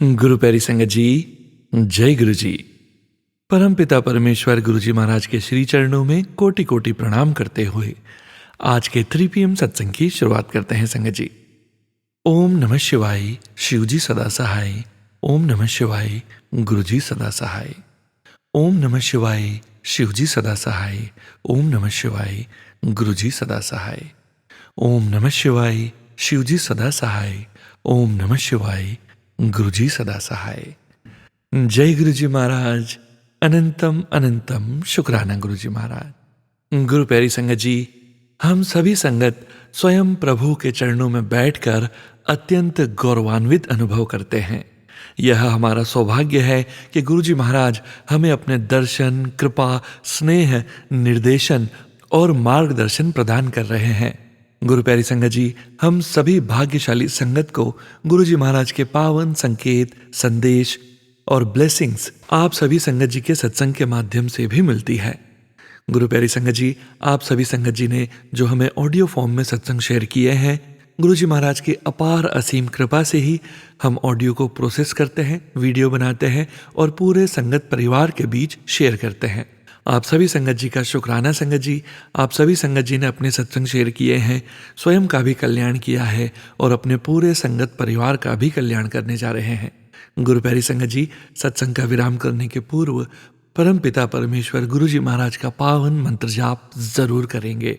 गुरु प्यारी संगत जी, जय गुरु जी। परमपिता परमेश्वर गुरु जी महाराज के श्री चरणों में कोटि कोटि प्रणाम करते हुए आज के 3 PM सत्संग की शुरुआत करते हैं संगत जी। ओम नमः शिवाय, शिव जी सदा सहाय। ओम नमः शिवाय, गुरु जी सदा सहाय। ओम नमः शिवाय, शिव जी सदा सहाय। ओम नमः शिवाय, गुरु जी सदा सहाय। ओम नमः शिवाय, शिव जी सदा सहाय। ओम नमः शिवाय, गुरु जी सदा सहाय। जय गुरु जी महाराज, अनंतम अनंतम शुक्राना गुरु जी महाराज। गुरु प्यारी संगत जी, हम सभी संगत स्वयं प्रभु के चरणों में बैठकर अत्यंत गौरवान्वित अनुभव करते हैं। यह हमारा सौभाग्य है कि गुरु जी महाराज हमें अपने दर्शन, कृपा, स्नेह, निर्देशन और मार्गदर्शन प्रदान कर रहे हैं। गुरु प्यारी संगत जी, हम सभी भाग्यशाली संगत को गुरु जी महाराज के पावन संकेत, संदेश और ब्लेसिंग्स आप सभी संगत जी के सत्संग के माध्यम से भी मिलती है। गुरु प्यारी संगत जी, आप सभी संगत जी ने जो हमें ऑडियो फॉर्म में सत्संग शेयर किए हैं, गुरु जी महाराज की अपार असीम कृपा से ही हम ऑडियो को प्रोसेस करते हैं, वीडियो बनाते हैं और पूरे संगत परिवार के बीच शेयर करते हैं। आप सभी संगत जी का शुक्राना संगत जी। आप सभी संगत जी ने अपने सत्संग शेयर किए हैं, स्वयं का भी कल्याण किया है और अपने पूरे संगत परिवार का भी कल्याण करने जा रहे हैं। गुरु प्यारी संगत जी, सत्संग का विराम करने के पूर्व परम पिता परमेश्वर गुरु जी महाराज का पावन मंत्र जाप जरूर करेंगे।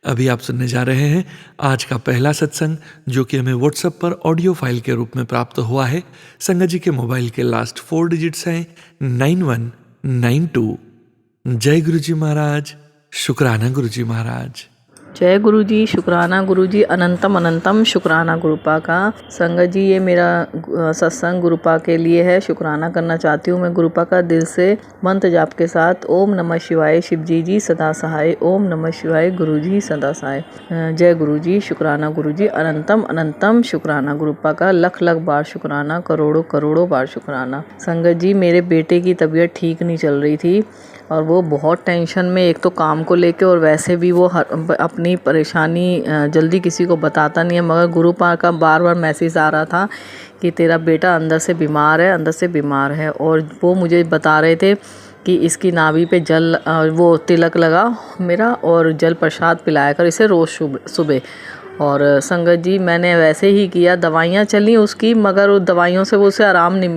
अभी आप सुनने जा रहे हैं आज का पहला सत्संग, जो कि हमें व्हाट्सएप पर ऑडियो फाइल के रूप में प्राप्त हुआ है। संगत जी के मोबाइल के लास्ट 4 डिजिट्स हैं 9192। जय गुरु जी महाराज, शुक्राना गुरु जी महाराज। जय गुरु जी, शुक्राना गुरु जी, अनंतम अनंतम शुक्राना गुरुपा का। संगत जी, ये मेरा सत्संग गुरुपा के लिए है। शुक्राना करना चाहती हूँ मैं गुरुपा का दिल से मंत्र जाप के साथ। ओम नमः शिवाय, शिव जी सदा सहाय। ओम नमः शिवाय, गुरु जी सदा सहाय। जय गुरु जी, शुक्राना गुरु जी, अनंतम अनंतम शुक्राना गुरुपा का। लख लख बार शुक्राना, करोड़ों करोड़ों बार शुक्राना। संगत जी, मेरे बेटे की तबीयत ठीक नहीं चल रही थी और वो बहुत टेंशन में, एक तो काम को लेके और वैसे भी वो अपनी परेशानी जल्दी किसी को बताता नहीं है। मगर गुरुपा का बार बार मैसेज आ रहा था कि तेरा बेटा अंदर से बीमार है, अंदर से बीमार है। और वो मुझे बता रहे थे कि इसकी नाभि पे जल वो तिलक लगा मेरा और जल प्रसाद पिलाया कर इसे रोज़ सुबह। और संगत जी, मैंने वैसे ही किया, दवाइयाँ चली उसकी, मगर उस दवाइयों से वो उसे आराम नहीं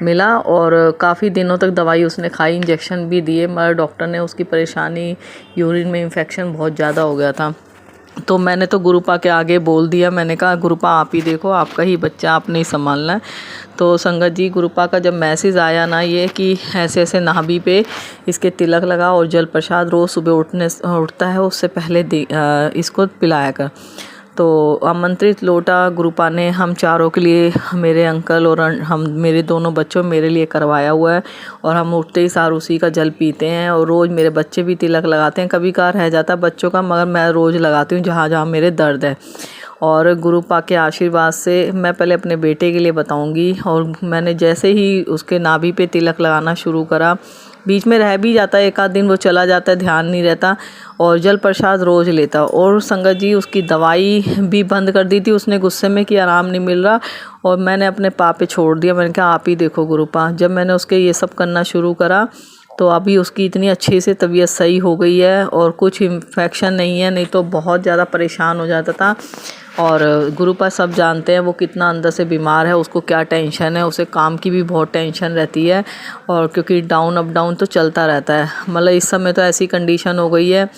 मिला और काफ़ी दिनों तक दवाई उसने खाई, इंजेक्शन भी दिए, मगर डॉक्टर ने उसकी परेशानी, यूरिन में इन्फेक्शन बहुत ज़्यादा हो गया था। तो मैंने तो गुरुपा के आगे बोल दिया, मैंने कहा गुरुपा आप ही देखो, आपका ही बच्चा, आपने ही संभालना है। तो संगत जी, गुरुपा का जब मैसेज आया ना ये कि ऐसे ऐसे नाभि पे इसके तिलक लगा और जल प्रसाद रोज़ सुबह उठता है उससे पहले इसको पिलाया कर। तो आमंत्रित लोटा गुरुपा ने हम चारों के लिए, मेरे अंकल और हम, मेरे दोनों बच्चों, मेरे लिए करवाया हुआ है। और हम उठते ही सार उसी का जल पीते हैं और रोज़ मेरे बच्चे भी तिलक लगाते हैं। कभी कभार रह जाता है बच्चों का, मगर मैं रोज़ लगाती हूँ जहाँ जहाँ मेरे दर्द है। और गुरुपा के आशीर्वाद से मैं पहले अपने बेटे के लिए बताऊंगी। और मैंने जैसे ही उसके नाभि पे तिलक लगाना शुरू करा, बीच में रह भी जाता है, एक आध दिन वो चला जाता है, ध्यान नहीं रहता, और जल प्रसाद रोज़ लेता। और संगत जी, उसकी दवाई भी बंद कर दी थी उसने गुस्से में कि आराम नहीं मिल रहा, और मैंने अपने पापा पे छोड़ दिया। मैंने कहा आप ही देखो गुरुपा। जब मैंने उसके ये सब करना शुरू करा तो अभी उसकी इतनी अच्छे से तबीयत सही हो गई है और कुछ इन्फेक्शन नहीं है, नहीं तो बहुत ज़्यादा परेशान हो जाता था। और गुरुपा सब जानते हैं वो कितना अंदर से बीमार है, उसको क्या टेंशन है, उसे काम की भी बहुत टेंशन रहती है। और क्योंकि डाउन अप डाउन तो चलता रहता है, मतलब इस समय तो ऐसी कंडीशन हो गई है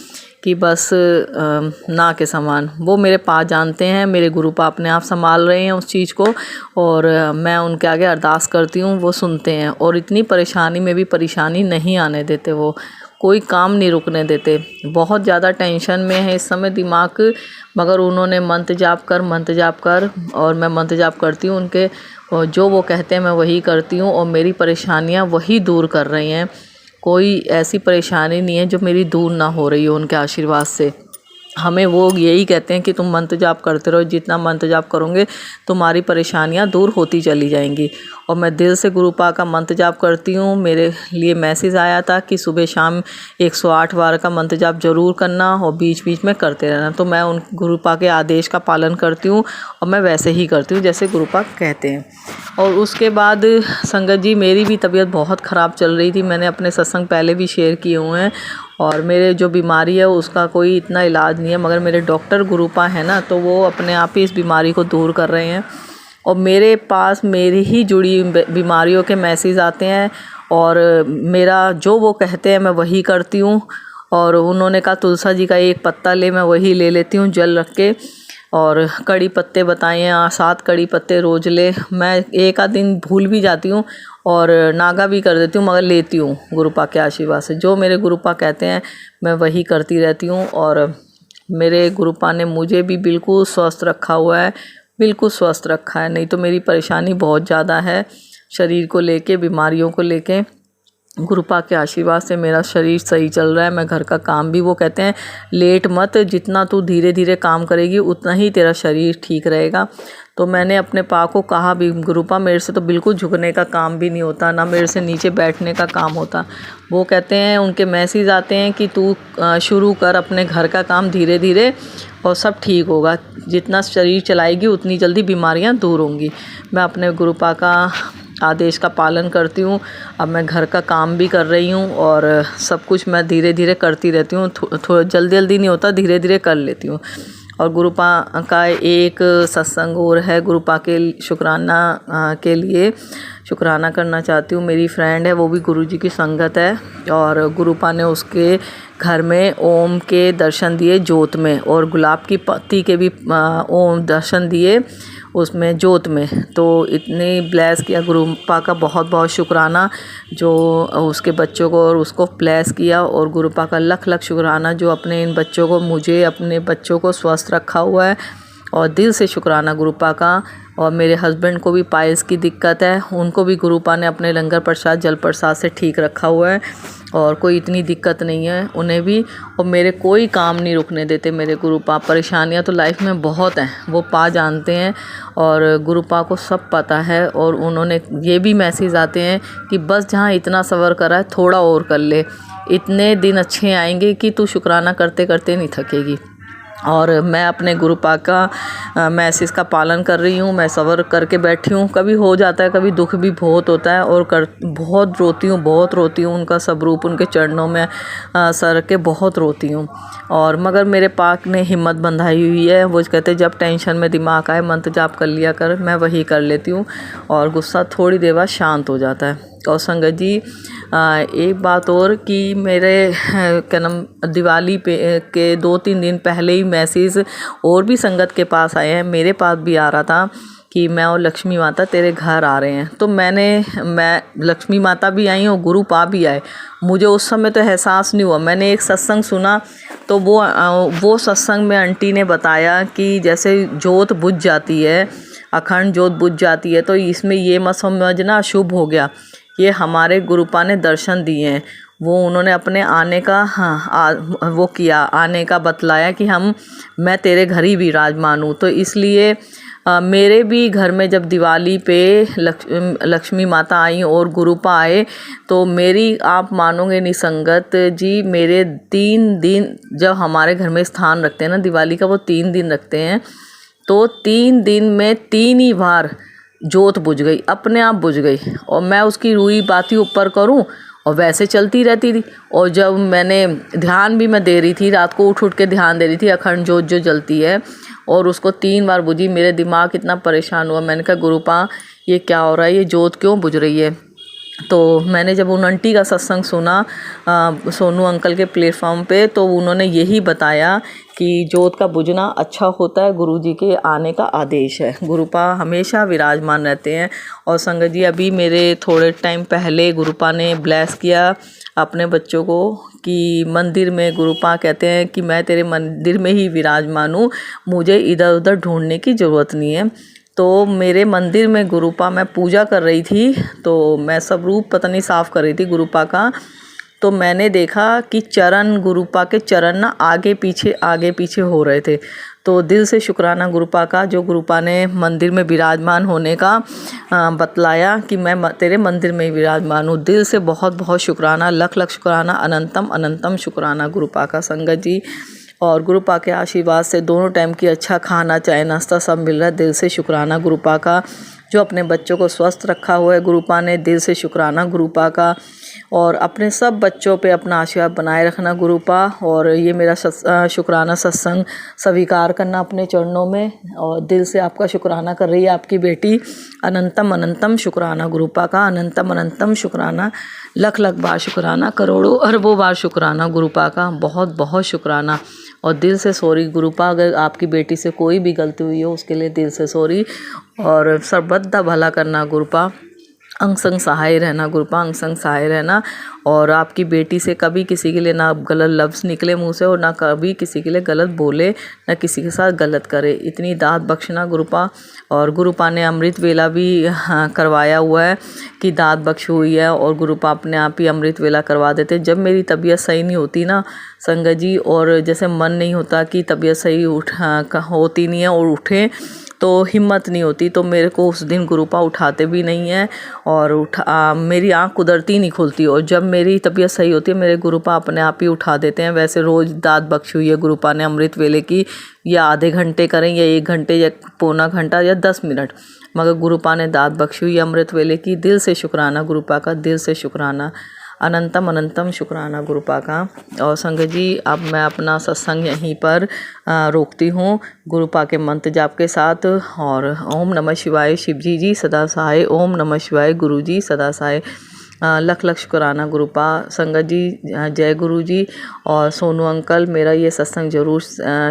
कि बस ना के समान। वो मेरे पास जानते हैं, मेरे गुरुपा अपने आप संभाल रहे हैं उस चीज़ को, और मैं उनके आगे अरदास करती हूँ, वो सुनते हैं। और इतनी परेशानी में भी परेशानी नहीं आने देते, वो कोई काम नहीं रुकने देते। बहुत ज़्यादा टेंशन में है इस समय दिमाग, मगर उन्होंने मंत्र जाप कर, और मैं मंत्र जाप करती हूँ उनके, और जो वो कहते हैं मैं वही करती हूँ, और मेरी परेशानियाँ वही दूर कर रही हैं। कोई ऐसी परेशानी नहीं है जो मेरी दूर ना हो रही हो उनके आशीर्वाद से। हमें वो यही कहते हैं कि तुम मंत्र जाप करते रहो, जितना मंत्र जाप करोगे तुम्हारी परेशानियां दूर होती चली जाएंगी। और मैं दिल से गुरुपा का मंत्र जाप करती हूँ। मेरे लिए मैसेज आया था कि सुबह शाम 108 बार का मंत्र जाप जरूर करना और बीच बीच में करते रहना। तो मैं उन गुरुपा के आदेश का पालन करती हूँ और मैं वैसे ही करती हूँ जैसे गुरुपा कहते हैं। और उसके बाद संगत जी, मेरी भी तबीयत बहुत ख़राब चल रही थी। मैंने अपने सत्संग पहले भी शेयर किए हुए हैं। और मेरे जो बीमारी है उसका कोई इतना इलाज नहीं है, मगर मेरे डॉक्टर गुरुपा है ना, तो वो अपने आप ही इस बीमारी को दूर कर रहे हैं। और मेरे पास मेरी ही जुड़ी बीमारियों के मैसेज आते हैं और मेरा जो वो कहते हैं मैं वही करती हूँ। और उन्होंने कहा तुलसा जी का एक पत्ता ले, मैं वही ले लेती हूँ जल रख के। और कड़ी पत्ते बताए हैं, 7 कड़ी पत्ते रोज़ ले। मैं एक आध दिन भूल भी जाती हूँ और नागा भी कर देती हूँ, मगर लेती हूँ गुरुपा के आशीर्वाद से। जो मेरे गुरुपा कहते हैं मैं वही करती रहती हूँ। और मेरे गुरुपा ने मुझे भी बिल्कुल स्वस्थ रखा हुआ है, बिल्कुल स्वस्थ रखा है। नहीं तो मेरी परेशानी बहुत ज़्यादा है शरीर को लेके, बीमारियों को लेके। गुरुपा के आशीर्वाद से मेरा शरीर सही चल रहा है। मैं घर का काम भी, वो कहते हैं लेट मत, जितना तू धीरे धीरे काम करेगी उतना ही तेरा शरीर ठीक रहेगा। तो मैंने अपने पा को कहा भी, गुरुपा मेरे से तो बिल्कुल झुकने का काम भी नहीं होता, ना मेरे से नीचे बैठने का काम होता। वो कहते हैं, उनके मैसेज आते हैं कि तू शुरू कर अपने घर का काम धीरे धीरे और सब ठीक होगा। जितना शरीर चलाएगी उतनी जल्दी बीमारियां दूर होंगी। मैं अपने गुरुपा का आदेश का पालन करती हूँ। अब मैं घर का काम भी कर रही हूँ और सब कुछ मैं धीरे धीरे करती रहती हूँ। थोड़ा जल्दी जल्दी नहीं होता, धीरे धीरे कर लेती हूँ। और गुरुपा का एक सत्संग और है, गुरुपा के शुक्राना के लिए शुक्राना करना चाहती हूँ। मेरी फ्रेंड है, वो भी गुरुजी की संगत है और गुरुपा ने उसके घर में ओम के दर्शन दिए जोत में, और गुलाब की पत्ती के भी ओम दर्शन दिए उसमें जोत में। तो इतने ब्लेस किया, गुरुपा का बहुत बहुत शुक्राना जो उसके बच्चों को और उसको ब्लेस किया। और गुरुपा का लख लख शुक्राना जो अपने इन बच्चों को, मुझे अपने बच्चों को स्वस्थ रखा हुआ है। और दिल से शुक्राना गुरुपा का। और मेरे हस्बैंड को भी पाइल्स की दिक्कत है, उनको भी गुरुपा ने अपने लंगर प्रसाद जल प्रसाद से ठीक रखा हुआ है और कोई इतनी दिक्कत नहीं है उन्हें भी। और मेरे कोई काम नहीं रुकने देते मेरे गुरुपा। परेशानियां तो लाइफ में बहुत हैं, वो पा जानते हैं और गुरुपा को सब पता है। और उन्होंने ये भी मैसेज आते हैं कि बस जहाँ इतना सब्र करा है थोड़ा और कर ले, इतने दिन अच्छे आएंगे कि तू शुक्राना करते करते नहीं थकेगी। और मैं अपने गुरुपा का मैसेज का पालन कर रही हूँ। मैं सब्र करके बैठी हूँ। कभी हो जाता है, कभी दुख भी बहुत होता है और बहुत रोती हूँ, बहुत रोती हूँ। उनका सब रूप उनके चरणों में सर के बहुत रोती हूँ। और मगर मेरे पाक ने हिम्मत बंधाई हुई है। वो कहते जब टेंशन में दिमाग आए मंत्र जाप कर लिया कर, मैं वही कर लेती हूँ और गुस्सा थोड़ी देर बाद शांत हो जाता है। और संगत जी, एक बात और कि मेरे क्या नाम, दिवाली पे के 2-3 दिन पहले ही मैसेज और भी संगत के पास आए हैं, मेरे पास भी आ रहा था कि मैं और लक्ष्मी माता तेरे घर आ रहे हैं। तो मैं लक्ष्मी माता भी आई और गुरुपा भी आए। मुझे उस समय तो एहसास नहीं हुआ। मैंने एक सत्संग सुना तो वो सत्संग में आंटी ने बताया कि जैसे जोत बुझ जाती है, अखंड जोत बुझ जाती है, तो इसमें ये मत समझना अशुभ हो गया। ये हमारे गुरुपा ने दर्शन दिए हैं। वो उन्होंने अपने आने का वो किया, आने का बतलाया कि मैं तेरे घर ही विराजमान हूँ। तो इसलिए मेरे भी घर में जब दिवाली पे लक्ष्मी माता आई और गुरुपा आए तो मेरी, आप मानोगे नहीं संगत जी, मेरे 3 दिन जब हमारे घर में स्थान रखते हैं ना दिवाली का, वो 3 दिन रखते हैं, तो 3 दिन में 3 ही बार जोत बुझ गई, अपने आप बुझ गई। और मैं उसकी रुई बाती ऊपर करूं और वैसे चलती रहती थी। और जब मैंने ध्यान भी मैं दे रही थी, रात को उठ के ध्यान दे रही थी, अखंड जोत जो जलती है, और उसको 3 बार बुझी। मेरे दिमाग इतना परेशान हुआ, मैंने कहा गुरुपा ये क्या हो रहा है, ये जोत क्यों बुझ रही है। तो मैंने जब उन आंटी का सत्संग सुना सोनू अंकल के प्लेटफॉर्म पे, तो उन्होंने यही बताया कि जोत का बुझना अच्छा होता है, गुरुजी के आने का आदेश है। गुरुपा हमेशा विराजमान रहते हैं। और संगत जी, अभी मेरे थोड़े टाइम पहले गुरुपा ने ब्लेस किया अपने बच्चों को कि मंदिर में, गुरुपा कहते हैं कि मैं तेरे मंदिर में ही विराजमान हूँ, मुझे इधर उधर ढूंढने की ज़रूरत नहीं है। तो मेरे मंदिर में गुरुपा, मैं पूजा कर रही थी तो मैं सब रूप पता नहीं साफ़ कर रही थी गुरुपा का, तो मैंने देखा कि चरण गुरुपा के चरण ना आगे पीछे हो रहे थे। तो दिल से शुक्राना गुरुपा का, जो गुरुपा ने मंदिर में विराजमान होने का बतलाया कि मैं तेरे मंदिर में ही विराजमान हूँ। दिल से बहुत बहुत शुक्राना, लख लख शुक्राना, अनंतम अनंतम शुक्राना गुरुपा का संगत जी। और गुरुपा के आशीर्वाद से दोनों टाइम की अच्छा खाना, चाय, नाश्ता सब मिल रहा है। दिल से शुक्राना गुरुपा का। जो अपने बच्चों को स्वस्थ रखा हुआ है गुरुपा ने, दिल से शुक्राना गुरुपा का। और अपने सब बच्चों पे अपना आशीर्वाद बनाए रखना गुरुपा। और ये मेरा शुक्राना सत्संग स्वीकार करना अपने चरणों में। और दिल से आपका शुक्राना कर रही है आपकी बेटी। अनंतम अनंतम शुक्राना गुरुपा का, अनंतम अनंतम शुक्राना, लख लख बार शुक्राना, करोड़ों अरबों बार शुक्राना गुरुपा का। बहुत बहुत शुक्राना। और दिल से सॉरी गुरुपा, अगर आपकी बेटी से कोई भी गलती हुई हो उसके लिए दिल से सॉरी। और सर्वदा भला करना गुरुपा, अंग संग सहाय रहना गुरुपा, अंग संग सहाय रहना। और आपकी बेटी से कभी किसी के लिए ना गलत लफ्ज़ निकले मुंह से, और ना कभी किसी के लिए गलत बोले, ना किसी के साथ गलत करे, इतनी दात बख्शना गुरुपा। और गुरुपा ने अमृत वेला भी करवाया हुआ है कि दात बख्श हुई है। और गुरुपा अपने आप ही अमृत वेला करवा देते। जब मेरी तबीयत सही नहीं होती ना संगत जी, और जैसे मन नहीं होता कि तबीयत सही होती नहीं है और उठे, तो हिम्मत नहीं होती, तो मेरे को उस दिन गुरुपा उठाते भी नहीं है। और मेरी आँख कुदरती नहीं खुलती। और जब मेरी तबीयत सही होती है मेरे गुरुपा अपने आप ही उठा देते हैं। वैसे रोज़ दात बख्शी हुई है गुरुपा ने अमृत वेले की, या आधे घंटे करें या 1 घंटे या पौना घंटा या 10 मिनट, मगर गुरुपा ने दात बख्शी हुई है अमृत वेले की। दिल से शुक्राना गुरुपा का, दिल से शुक्राना, अनंतम अनंतम शुक्राना गुरुपा का। और संगत जी, अब मैं अपना सत्संग यहीं पर रोकती हूँ गुरुपा के मंत्र जाप के साथ। और ओम नमः शिवाय शिवजी जी सदा सहाय, ओम नमः शिवाय गुरु जी सदा सहाय। लख लख शुक्राना गुरुपा। संगत जी, जय गुरु जी। और सोनू अंकल, मेरा ये सत्संग ज़रूर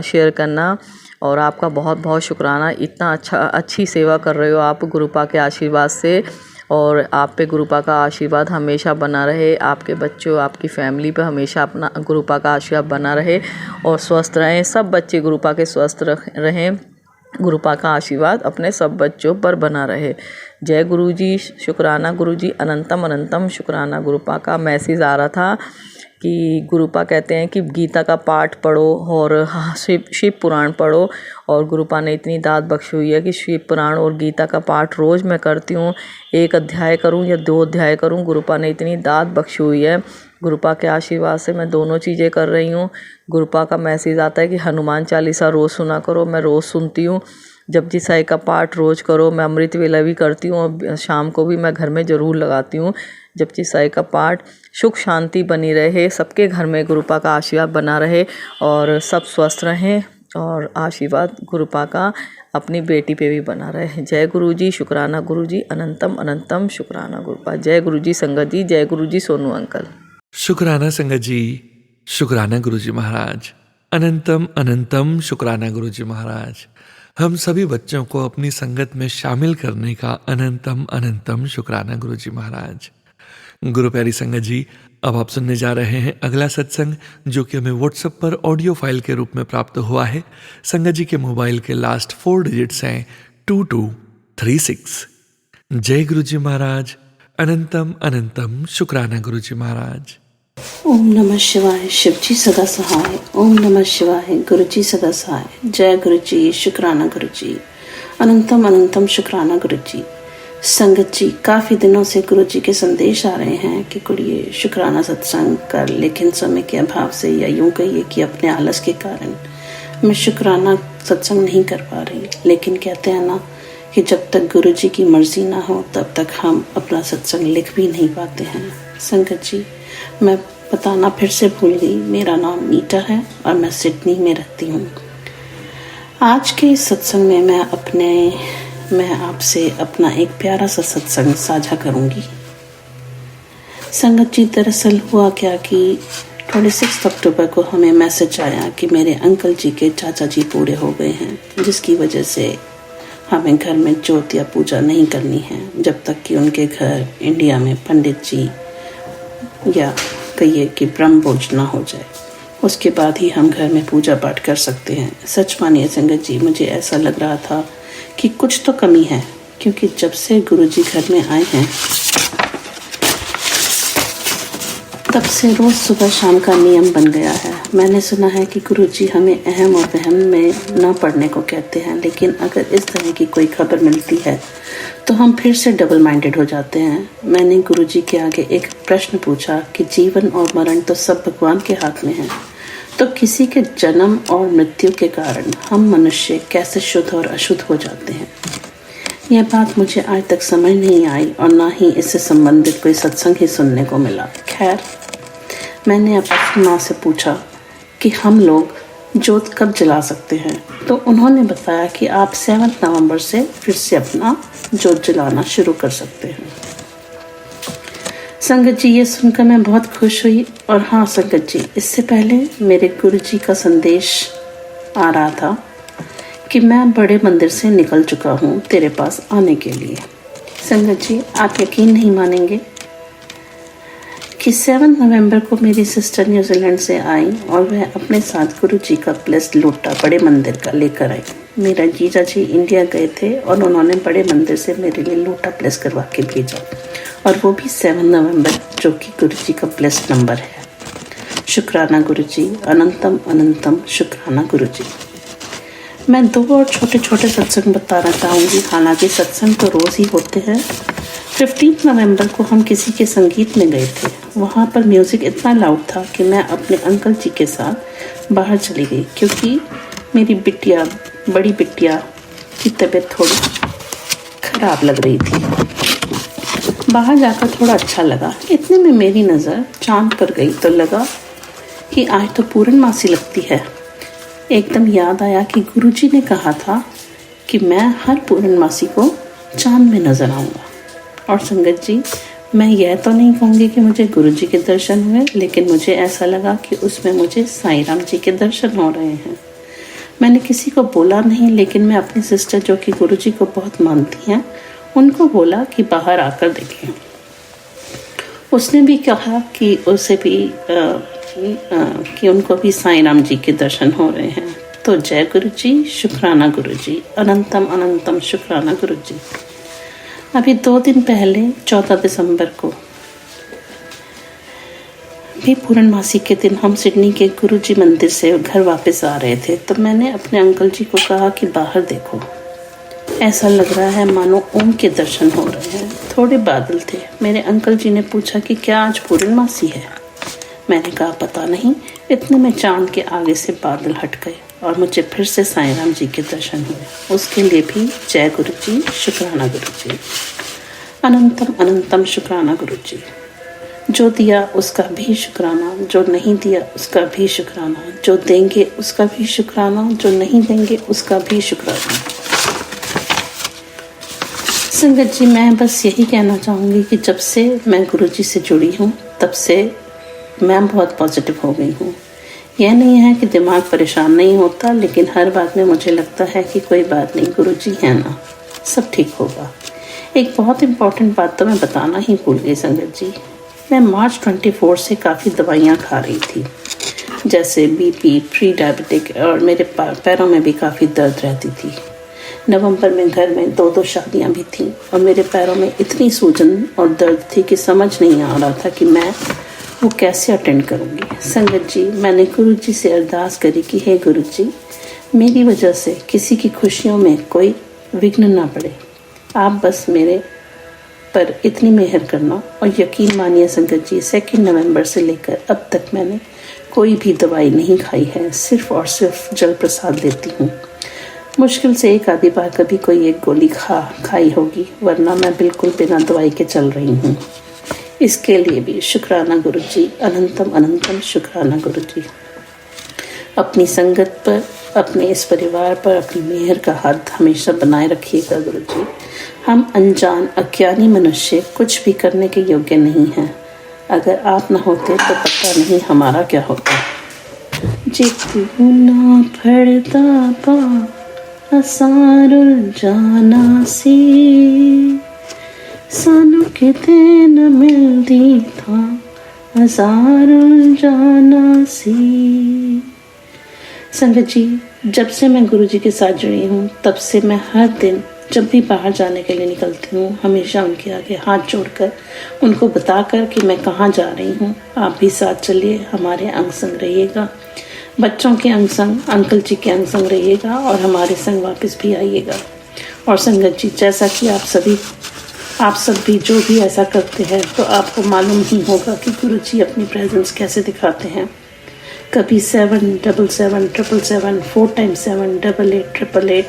शेयर करना। और आपका बहुत बहुत शुक्राना, इतना अच्छी सेवा कर रहे हो आप गुरुपा के आशीर्वाद से। और आप पे गुरुपा का आशीर्वाद हमेशा बना रहे, आपके बच्चों, आपकी फैमिली पे हमेशा अपना गुरुपा का आशीर्वाद बना रहे। और स्वस्थ रहें सब बच्चे, गुरुपा के स्वस्थ रहें। गुरुपा का आशीर्वाद अपने सब बच्चों पर बना रहे। जय गुरु जी, शुक्राना गुरु जी, अनंतम अनंतम शुक्राना गुरुपा का। मैसेज आ रहा था कि गुरुपा कहते हैं कि गीता का पाठ पढ़ो और शिव पुराण पढ़ो। और गुरुपा ने इतनी दात बख्शी हुई है कि शिव पुराण और गीता का पाठ रोज़ मैं करती हूँ। 1 अध्याय करूँ या 2 अध्याय करूँ, गुरुपा ने इतनी दात बख्शी हुई है। गुरुपा के आशीर्वाद से मैं दोनों चीज़ें कर रही हूँ। गुरुपा का मैसेज आता है कि हनुमान चालीसा रोज़ सुना करो, मैं रोज़ सुनती हूँ। जपजी साई का पाठ रोज़ करो, मैं अमृत वेला भी करती हूँ और शाम को भी मैं घर में ज़रूर लगाती हूँ जपजी साई का पाठ। सुख शांति बनी रहे सबके घर में, गुरुपा का आशीर्वाद बना रहे और सब स्वस्थ रहें। और आशीर्वाद गुरुपा का अपनी बेटी पे भी बना रहे। जय गुरु जी, शुक्राना गुरु जी, अनंतम अनंतम शुक्राना गुरुपा। जय गुरु जी संगत जी, जय गुरु जी सोनू अंकल। शुक्राना संगत जी, शुक्राना गुरुजी महाराज, अनंतम अनंतम शुक्राना गुरुजी महाराज। हम सभी बच्चों को अपनी संगत में शामिल करने का अनंतम अनंतम शुक्राना गुरुजी महाराज। गुरु प्यारी संगत जी, अब आप सुनने जा रहे हैं अगला सत्संग, जो कि हमें व्हाट्सएप पर ऑडियो फाइल के रूप में प्राप्त हुआ है। संगत जी के मोबाइल के लास्ट 4 डिजिट्स हैं 2236। जय गुरुजी महाराज, अनंतम अनंतम शुक्राना गुरुजी महाराज। ओम नमः शिवाय, शिवजी सदा सहाय। ओम नमः शिवाय, गुरुजी सदा सहाय। जय गुरुजी, शुक्राना गुरुजी, अनंतम अनंतम शुक्राना गुरुजी। संगत जी, काफ़ी दिनों से गुरुजी के संदेश आ रहे हैं कि कुड़िए शुक्राना सत्संग कर, लेकिन समय के अभाव से या यूं कहिए कि अपने आलस के कारण मैं शुक्राना सत्संग नहीं कर पा रही। लेकिन कहते हैं ना कि जब तक गुरुजी की मर्जी ना हो तब तक हम अपना सत्संग लिख भी नहीं पाते हैं। संगत जी, मैं बताना फिर से भूल गई, मेरा नाम नीता है और मैं सिडनी में रहती हूँ। आज के इस सत्संग में मैं आपसे अपना एक प्यारा सा सत्संग साझा करूँगी। संगत जी, दरअसल हुआ क्या कि 26 अक्टूबर को हमें मैसेज आया कि मेरे अंकल जी के चाचा जी बूढ़े हो गए हैं, जिसकी वजह से हमें घर में जोत या पूजा नहीं करनी है जब तक कि उनके घर इंडिया में पंडित जी या कहिए कि ब्रह्म भोज ना हो जाए। उसके बाद ही हम घर में पूजा पाठ कर सकते हैं। सच मानिए संगत जी, मुझे ऐसा लग रहा था कि कुछ तो कमी है, क्योंकि जब से गुरुजी घर में आए हैं तब से रोज़ सुबह शाम का नियम बन गया है। मैंने सुना है कि गुरुजी हमें अहम और वहम में न पढ़ने को कहते हैं, लेकिन अगर इस तरह की कोई खबर मिलती है तो हम फिर से डबल माइंडेड हो जाते हैं। मैंने गुरुजी के आगे एक प्रश्न पूछा कि जीवन और मरण तो सब भगवान के हाथ में है, तो किसी के जन्म और मृत्यु के कारण हम मनुष्य कैसे शुद्ध और अशुद्ध हो जाते हैं। यह बात मुझे आज तक समझ नहीं आई और ना ही इससे संबंधित कोई सत्संग ही सुनने को मिला। खैर, मैंने अपनी माँ से पूछा कि हम लोग जोत कब जला सकते हैं, तो उन्होंने बताया कि आप 7 नवंबर से फिर से अपना जोत जलाना शुरू कर सकते हैं। संगत जी, ये सुनकर मैं बहुत खुश हुई। और हाँ संगत जी, इससे पहले मेरे गुरुजी का संदेश आ रहा था कि मैं बड़े मंदिर से निकल चुका हूँ तेरे पास आने के लिए। संगत जी, आप यकीन नहीं मानेंगे कि 7 नवंबर को मेरी सिस्टर न्यूजीलैंड से आई और वह अपने साथ गुरुजी का ब्लेस्ड लोटा बड़े मंदिर का लेकर आई। मेरा जीजा जी इंडिया गए थे और उन्होंने बड़े मंदिर से मेरे लिए लोटा ब्लेस करवा के भेजा, और वो भी 7 नवंबर, जो कि गुरुजी का ब्लेस्ड नंबर है। शुक्राना गुरुजी, अनंतम अनंतम शुक्राना गुरुजी। मैं 2 और छोटे छोटे सत्संग बताना चाहूँगी, हालांकि सत्संग तो रोज़ ही होते हैं। 15 नवंबर को हम किसी के संगीत में गए थे। वहाँ पर म्यूज़िक इतना लाउड था कि मैं अपने अंकल जी के साथ बाहर चली गई, क्योंकि मेरी बिटिया, बड़ी बिटिया की तबीयत थोड़ी ख़राब लग रही थी। बाहर जाकर थोड़ा अच्छा लगा। इतने में मेरी नज़र चाँद पर गई तो लगा कि आज तो पूर्णमासी लगती है। एकदम याद आया कि गुरुजी ने कहा था कि मैं हर पूर्णमासी को चाँद में नज़र आऊँगा। और संगत जी, मैं यह तो नहीं कहूँगी कि मुझे गुरुजी के दर्शन हुए, लेकिन मुझे ऐसा लगा कि उसमें मुझे साईं राम जी के दर्शन हो रहे हैं। मैंने किसी को बोला नहीं, लेकिन मैं अपनी सिस्टर, जो कि गुरुजी को बहुत मानती हैं, उनको बोला कि बाहर आकर देखें। उसने भी कहा कि उसे भी कि उनको भी साईं राम जी के दर्शन हो रहे हैं। तो जय गुरुजी, शुक्राना गुरुजी, अनंतम अनंतम शुक्राना गुरुजी। अभी 2 दिन पहले 14 दिसंबर को भी पूर्णमासी के दिन हम सिडनी के गुरुजी मंदिर से घर वापस आ रहे थे, तो मैंने अपने अंकल जी को कहा कि बाहर देखो, ऐसा लग रहा है मानो ओम के दर्शन हो रहे हैं। थोड़े बादल थे। मेरे अंकल जी ने पूछा कि क्या आज पूर्णमासी है। मैंने कहा पता नहीं। इतने में चांद के आगे से बादल हट गए और मुझे फिर से साईं राम जी के दर्शन हुए। उसके लिए भी जय गुरुजी, शुक्राना गुरुजी, अनंतम अनंतम शुक्राना गुरुजी। जो दिया उसका भी शुक्राना, जो नहीं दिया उसका भी शुक्राना, जो देंगे उसका भी शुक्राना, जो नहीं देंगे उसका भी शुक्राना। संगत जी, मैं बस यही कहना चाहूँगी कि जब से मैं गुरुजी से जुड़ी हूँ, तब से मैं बहुत पॉजिटिव हो गई हूँ। यह नहीं है कि दिमाग परेशान नहीं होता, लेकिन हर बात में मुझे लगता है कि कोई बात नहीं, गुरुजी है ना, सब ठीक होगा। एक बहुत इम्पॉर्टेंट बात तो मैं बताना ही भूल गई संगत जी। मैं मार्च 24 से काफ़ी दवाइयाँ खा रही थी, जैसे बीपी, प्री डायबिटिक, और मेरे पैरों में भी काफ़ी दर्द रहती थी। नवंबर में घर में 2 शादियाँ भी थीं और मेरे पैरों में इतनी सूजन और दर्द थी कि समझ नहीं आ रहा था कि मैं वो कैसे अटेंड करूँगी। संगत जी, मैंने गुरुजी से अरदास करी कि हे गुरुजी, मेरी वजह से किसी की खुशियों में कोई विघ्न ना पड़े। आप बस मेरे पर इतनी मेहर करना। और यकीन मानिए संगत जी, 2 नवंबर से लेकर अब तक मैंने कोई भी दवाई नहीं खाई है, सिर्फ और सिर्फ जल प्रसाद लेती हूँ। मुश्किल से 1 आधी बार कभी कोई एक गोली खाई होगी, वरना मैं बिल्कुल बिना दवाई के चल रही हूँ। इसके लिए भी शुक्राना गुरुजी, अनंतम अनंतम शुक्राना गुरुजी। अपनी संगत पर, अपने इस परिवार पर अपनी मेहर का हाथ हमेशा बनाए रखिएगा गुरुजी। हम अनजान अज्ञानी मनुष्य कुछ भी करने के योग्य नहीं हैं। अगर आप न होते तो पता नहीं हमारा क्या होता। जितू ना पड़ता पा असारुल जाना सी, सानू किते न मिलती था असारुल जाना सी। संगत जी, जब से मैं गुरुजी के साथ जुड़ी हूँ, तब से मैं हर दिन जब भी बाहर जाने के लिए निकलती हूँ हमेशा उनके आगे हाथ जोड़कर उनको बताकर कि मैं कहाँ जा रही हूँ, आप भी साथ चलिए, हमारे अंग संग रहिएगा, बच्चों के अंग संग, अंकल जी के अंग संग रहिएगा और हमारे संग वापस भी आइएगा। और संगत जी, जैसा कि आप सब भी जो भी ऐसा करते हैं तो आपको मालूम ही होगा कि गुरु जी अपनी प्रेजेंस कैसे दिखाते हैं। कभी 77777 4 times 7 8888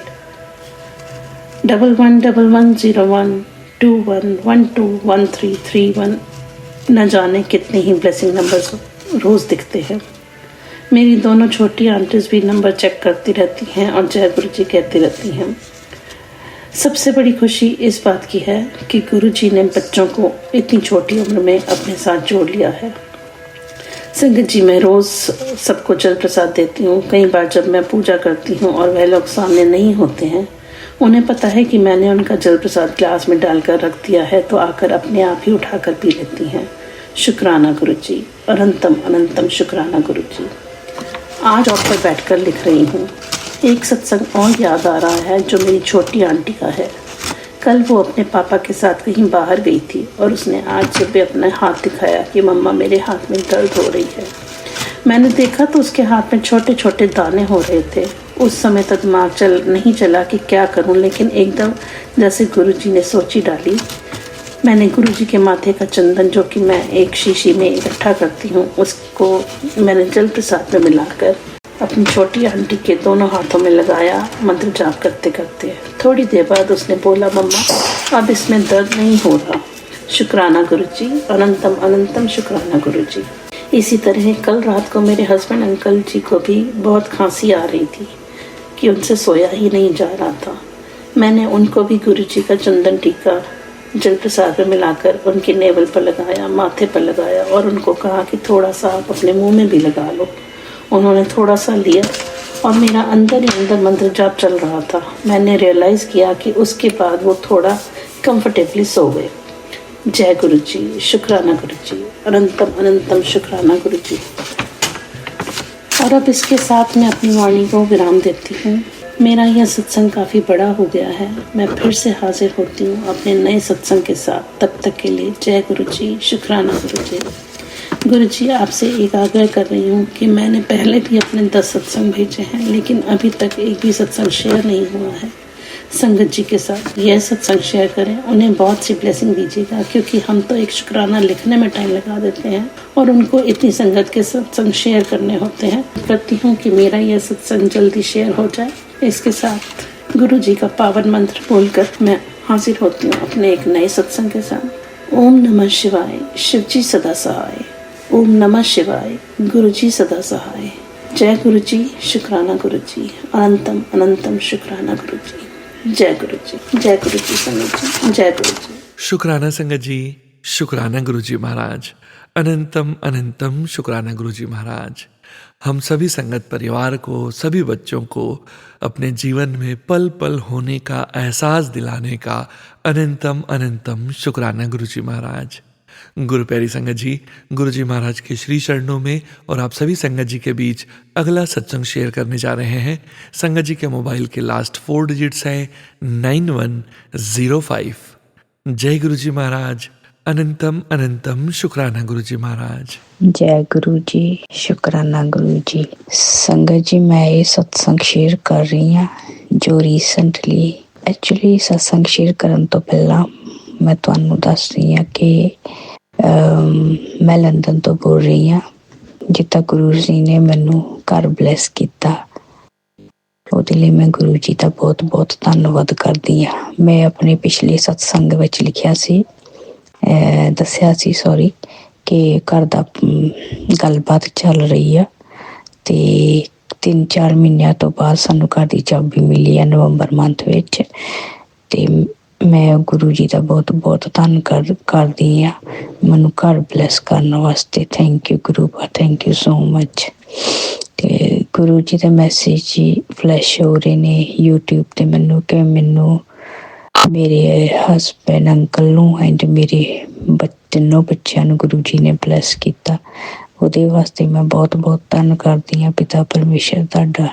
111101 21121331 न जाने कितने ही ब्लेसिंग नंबर्स रोज़ दिखते हैं। मेरी दोनों छोटी आंटीज भी नंबर चेक करती रहती हैं और जय गुरु जी कहती रहती हैं। सबसे बड़ी खुशी इस बात की है कि गुरु जी ने बच्चों को इतनी छोटी उम्र में अपने साथ जोड़ लिया है। संगत जी, मैं रोज़ सबको जल प्रसाद देती हूँ। कई बार जब मैं पूजा करती हूँ और वह लोग सामने नहीं होते हैं, उन्हें पता है कि मैंने उनका जल प्रसाद ग्लास में डालकर रख दिया है, तो आकर अपने आप ही उठाकर पी लेती हैं। शुक्राना गुरु जी, अनंतम अनंतम शुक्राना गुरु जी। आज ऑफ पर बैठकर लिख रही हूँ। एक सत्संग और याद आ रहा है जो मेरी छोटी आंटी का है। कल वो अपने पापा के साथ कहीं बाहर गई थी और उसने आज जब भी अपना हाथ दिखाया कि मम्मा मेरे हाथ में दर्द हो रही है, मैंने देखा तो उसके हाथ में छोटे छोटे दाने हो रहे थे। उस समय तक दिमाग नहीं चला कि क्या करूं, लेकिन एकदम जैसे गुरुजी ने सोची डाली, मैंने गुरुजी के माथे का चंदन जो कि मैं एक शीशी में इकट्ठा करती हूँ, उसको मैंने जल प्रसाद में मिलाकर अपनी छोटी आंटी के दोनों हाथों में लगाया, मंत्र जाप करते करते। थोड़ी देर बाद उसने बोला, मम्मा अब इसमें दर्द नहीं हो रहा। शुक्राना गुरुजी, अनंतम अनंतम शुक्राना गुरुजी। इसी तरह कल रात को मेरे हस्बैंड अंकल जी को भी बहुत खांसी आ रही थी कि उनसे सोया ही नहीं जा रहा था। मैंने उनको भी गुरुजी का चंदन टीका जल प्रसाद में मिलाकर उनके नेवल पर लगाया, माथे पर लगाया और उनको कहा कि थोड़ा सा आप अपने मुंह में भी लगा लो। उन्होंने थोड़ा सा लिया और मेरा अंदर ही अंदर मंत्र जाप चल रहा था। मैंने रियलाइज़ किया कि उसके बाद वो थोड़ा कंफर्टेबली सो गए। जय गुरु जी, शुक्राना गुरु जी, अनंतम अनंतम शुक्राना गुरु जी। और अब इसके साथ मैं अपनी वाणी को विराम देती हूँ। मेरा यह सत्संग काफ़ी बड़ा हो गया है। मैं फिर से हाजिर होती हूँ अपने नए सत्संग के साथ। तब तक के लिए जय गुरु जी, शुक्राना गुरु जी। गुरु जी, आपसे एक आग्रह कर रही हूँ कि मैंने पहले भी अपने 10 सत्संग भेजे हैं, लेकिन अभी तक एक भी सत्संग शेयर नहीं हुआ है। संगत जी के साथ यह सत्संग शेयर करें, उन्हें बहुत सी ब्लेसिंग दीजिएगा, क्योंकि हम तो एक शुक्राना लिखने में टाइम लगा देते हैं और उनको इतनी संगत के सत्संग शेयर करने होते हैं। करती हूँ कि मेरा यह सत्संग जल्दी शेयर हो जाए। इसके साथ गुरु जी का पावन मंत्र बोलकर मैं हाजिर होती हूँ अपने एक नए सत्संग के साथ। ओम नमः शिवाय, शिव जी सदा सहाय। ओम नमः शिवाय, गुरु जी सदा सहाय। जय गुरु जी, शुक्राना गुरु जी, अनंतम अनंतम शुक्राना गुरु जी। जय गुरु जी, जय गुरु जी, संगत जी, जय गुरु जी। शुक्राना संगत जी, शुक्राना गुरु जी महाराज, अनंतम अनंतम शुक्राना गुरु जी महाराज। हम सभी संगत परिवार को, सभी बच्चों को अपने जीवन में पल पल होने का एहसास दिलाने का अनंतम अनंतम शुक्राना गुरु जी महाराज। गुरु प्यारी संगत जी, गुरु जी महाराज के श्री चरणों में और आप सभी संगत जी के बीच अगला सत्संग शेयर करने जा रहे हैं। संगत जी के मोबाइल के लास्ट 4 डिजिट्स हैं 9105। जय गुरु जी महाराज, अनंतम अनंतम शुक्राना गुरु जी महाराज। जय गुरु जी, शुक्राना गुरु जी। संगत जी, मैं ये सत्संग शेयर कर रही हाँ जो रीसेंटली एक्चुअली सत्संग शेयर करन तो पहला मैं ਤੁਹਾਨੂੰ ਦੱਸ ਰਹੀ ਹਾਂ ਕਿ ਮੈਂ ਲੰਡਨ ਤੋਂ ਬੋਲ ਰਹੀ ਹਾਂ, ਜਿੱਦਾਂ ਗੁਰੂ ਜੀ ਨੇ ਮੈਨੂੰ ਘਰ ਬਲੈਸ ਕੀਤਾ, ਉਹਦੇ ਲਈ ਮੈਂ ਗੁਰੂ ਜੀ ਦਾ ਬਹੁਤ ਬਹੁਤ ਧੰਨਵਾਦ ਕਰਦੀ ਹਾਂ। ਮੈਂ ਆਪਣੇ ਪਿਛਲੇ ਸਤਸੰਗ ਵਿੱਚ ਲਿਖਿਆ ਸੀ, ਦੱਸਿਆ ਸੀ ਕਿ ਘਰ ਦਾ ਗੱਲਬਾਤ ਚੱਲ ਰਹੀ ਆ ਤੇ 3-4 ਮਹੀਨਿਆਂ ਤੋਂ ਬਾਅਦ ਸਾਨੂੰ ਘਰ ਦੀ ਚਾਬੀ ਮਿਲੀ ਆ ਨਵੰਬਰ ਮੰਥ ਵਿੱਚ। ਤੇ ਮੈਂ ਗੁਰੂ ਜੀ ਦਾ ਬਹੁਤ ਬਹੁਤ ਧੰਨਵਾਦ ਕਰਦੀ ਹਾਂ ਮੈਨੂੰ ਘਰ ਬਲੈਸ ਕਰਨ ਵਾਸਤੇ। ਥੈਂਕ ਯੂ ਗੁਰੂ ਬਾ, ਥੈਂਕ ਯੂ ਸੋ ਮਚ। ਤੇ ਗੁਰੂ ਜੀ ਦੇ ਮੈਸੇਜ ਜੀ ਫਲੈਸ਼ ਹੋ ਰਹੇ ਨੇ YouTube ਤੇ ਮੈਨੂੰ ਕਿ ਮੈਨੂੰ ਮੇਰੇ ਹਸਬੈਂਡ ਅੰਕਲ ਨੂੰ ਐਂਡ ਮੇਰੇ ਤਿੰਨੋਂ ਬੱਚਿਆਂ ਨੂੰ ਗੁਰੂ ਜੀ ਨੇ ਬਲੈਸ ਕੀਤਾ। ਉਹਦੇ ਵਾਸਤੇ ਮੈਂ ਬਹੁਤ ਬਹੁਤ ਧੰਨ ਕਰਦੀ ਹਾਂ ਪਿਤਾ ਪਰਮੇਸ਼ਰ ਤੁਹਾਡਾ।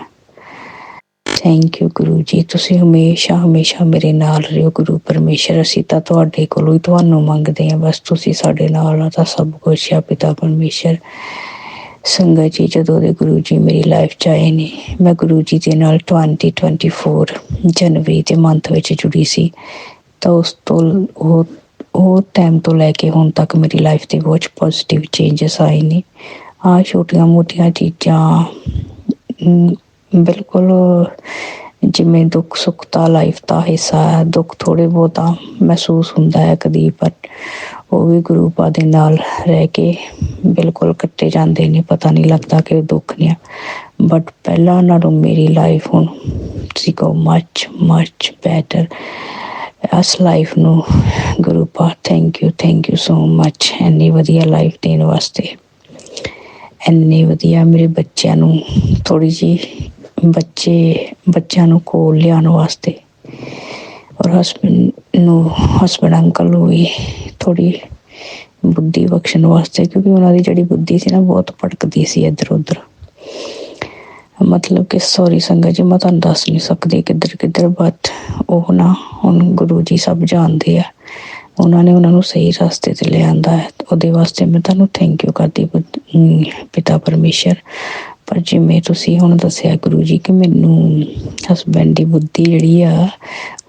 ਥੈਂਕ ਯੂ ਗੁਰੂ ਜੀ, ਤੁਸੀਂ ਹਮੇਸ਼ਾ ਹਮੇਸ਼ਾ ਮੇਰੇ ਨਾਲ ਰਹੋ ਗੁਰੂ ਪਰਮੇਸ਼ਰ। ਅਸੀਂ ਤਾਂ ਤੁਹਾਡੇ ਕੋਲੋਂ ਹੀ ਤੁਹਾਨੂੰ ਮੰਗਦੇ ਹਾਂ, ਬਸ ਤੁਸੀਂ ਸਾਡੇ ਨਾਲ ਆ ਤਾਂ ਸਭ ਕੁਛ ਆ ਪਿਤਾ ਪਰਮੇਸ਼ਰ। ਸੰਗਤ ਜੀ, ਜਦੋਂ ਦੇ ਗੁਰੂ ਜੀ ਮੇਰੀ ਲਾਈਫ 'ਚ ਆਏ ਨੇ, ਮੈਂ ਗੁਰੂ ਜੀ ਦੇ ਨਾਲ 2024 ਜਨਵਰੀ ਦੇ ਮੰਥ ਵਿੱਚ ਜੁੜੀ ਸੀ। ਤਾਂ ਉਸ ਤੋਂ ਉਹ ਟਾਈਮ ਤੋਂ ਲੈ ਕੇ ਹੁਣ ਤੱਕ ਮੇਰੀ ਲਾਈਫ 'ਤੇ ਬਹੁਤ ਪੋਜ਼ੀਟਿਵ ਚੇਂਜਸ ਆਏ ਨੇ। ਆਹ ਛੋਟੀਆਂ ਮੋਟੀਆਂ ਚੀਜ਼ਾਂ ਬਿਲਕੁਲ ਜਿਵੇਂ ਦੁੱਖ ਸੁੱਖ ਤਾਂ ਲਾਈਫ ਦਾ ਹਿੱਸਾ ਹੈ, ਦੁੱਖ ਥੋੜ੍ਹੇ ਬਹੁਤਾ ਮਹਿਸੂਸ ਹੁੰਦਾ ਹੈ ਕਦੀ, ਪਰ ਉਹ ਵੀ ਗੁਰੂ ਪਾ ਦੇ ਨਾਲ ਰਹਿ ਕੇ ਬਿਲਕੁਲ ਕੱਟੇ ਜਾਂਦੇ ਨੇ, ਪਤਾ ਨਹੀਂ ਲੱਗਦਾ ਕਿ ਉਹ ਦੁੱਖ ਨੇ। ਬਟ ਪਹਿਲਾਂ ਨਾਲੋਂ ਮੇਰੀ ਲਾਈਫ ਹੁਣ ਤੁਸੀਂ ਕਹੋ ਮਚ ਬੈਟਰ। ਇਸ ਲਾਈਫ ਨੂੰ ਗੁਰੂ ਪਾ ਥੈਂਕ ਯੂ ਸੋ ਮਚ, ਇੰਨੀ ਵਧੀਆ ਲਾਈਫ ਦੇਣ ਵਾਸਤੇ, ਇੰਨੇ ਵਧੀਆ ਮੇਰੇ ਬੱਚਿਆਂ ਨੂੰ ਥੋੜ੍ਹੀ ਜਿਹੀ ਬੱਚਿਆਂ ਨੂੰ ਕੋਲ ਲਿਆਉਣ ਵਾਸਤੇ, ਔਰ ਹਸਬੈਂਡ ਅੰਕਲ ਨੂੰ ਵੀ ਥੋੜ੍ਹੀ ਬੁੱਧੀ ਬਖਸ਼ਣ ਵਾਸਤੇ, ਕਿਉਂਕਿ ਉਹਨਾਂ ਦੀ ਜਿਹੜੀ ਬੁੱਧੀ ਸੀ ਨਾ ਬਹੁਤ ਭਟਕਦੀ ਸੀ ਇੱਧਰ ਉੱਧਰ। ਮਤਲਬ ਕਿ ਸੌਰੀ ਸੰਗਤ ਜੀ, ਮੈਂ ਤੁਹਾਨੂੰ ਦੱਸ ਨਹੀਂ ਸਕਦੀ ਕਿੱਧਰ, ਬਟ ਉਹ ਨਾ ਹੁਣ ਗੁਰੂ ਜੀ ਸਭ ਜਾਣਦੇ ਆ, ਉਹਨਾਂ ਨੇ ਉਹਨਾਂ ਨੂੰ ਸਹੀ ਰਸਤੇ 'ਤੇ ਲਿਆਂਦਾ ਹੈ। ਉਹਦੇ ਵਾਸਤੇ ਮੈਂ ਤੁਹਾਨੂੰ ਥੈਂਕ ਯੂ ਕਰਦੀ ਪਿਤਾ ਪਰਮੇਸ਼ਰ। ਪਰ ਜਿਵੇਂ ਤੁਸੀਂ ਹੁਣ ਦੱਸਿਆ ਗੁਰੂ ਜੀ ਕਿ ਮੈਨੂੰ ਹਸਬੈਂਡ ਦੀ ਬੁੱਧੀ ਜਿਹੜੀ ਆ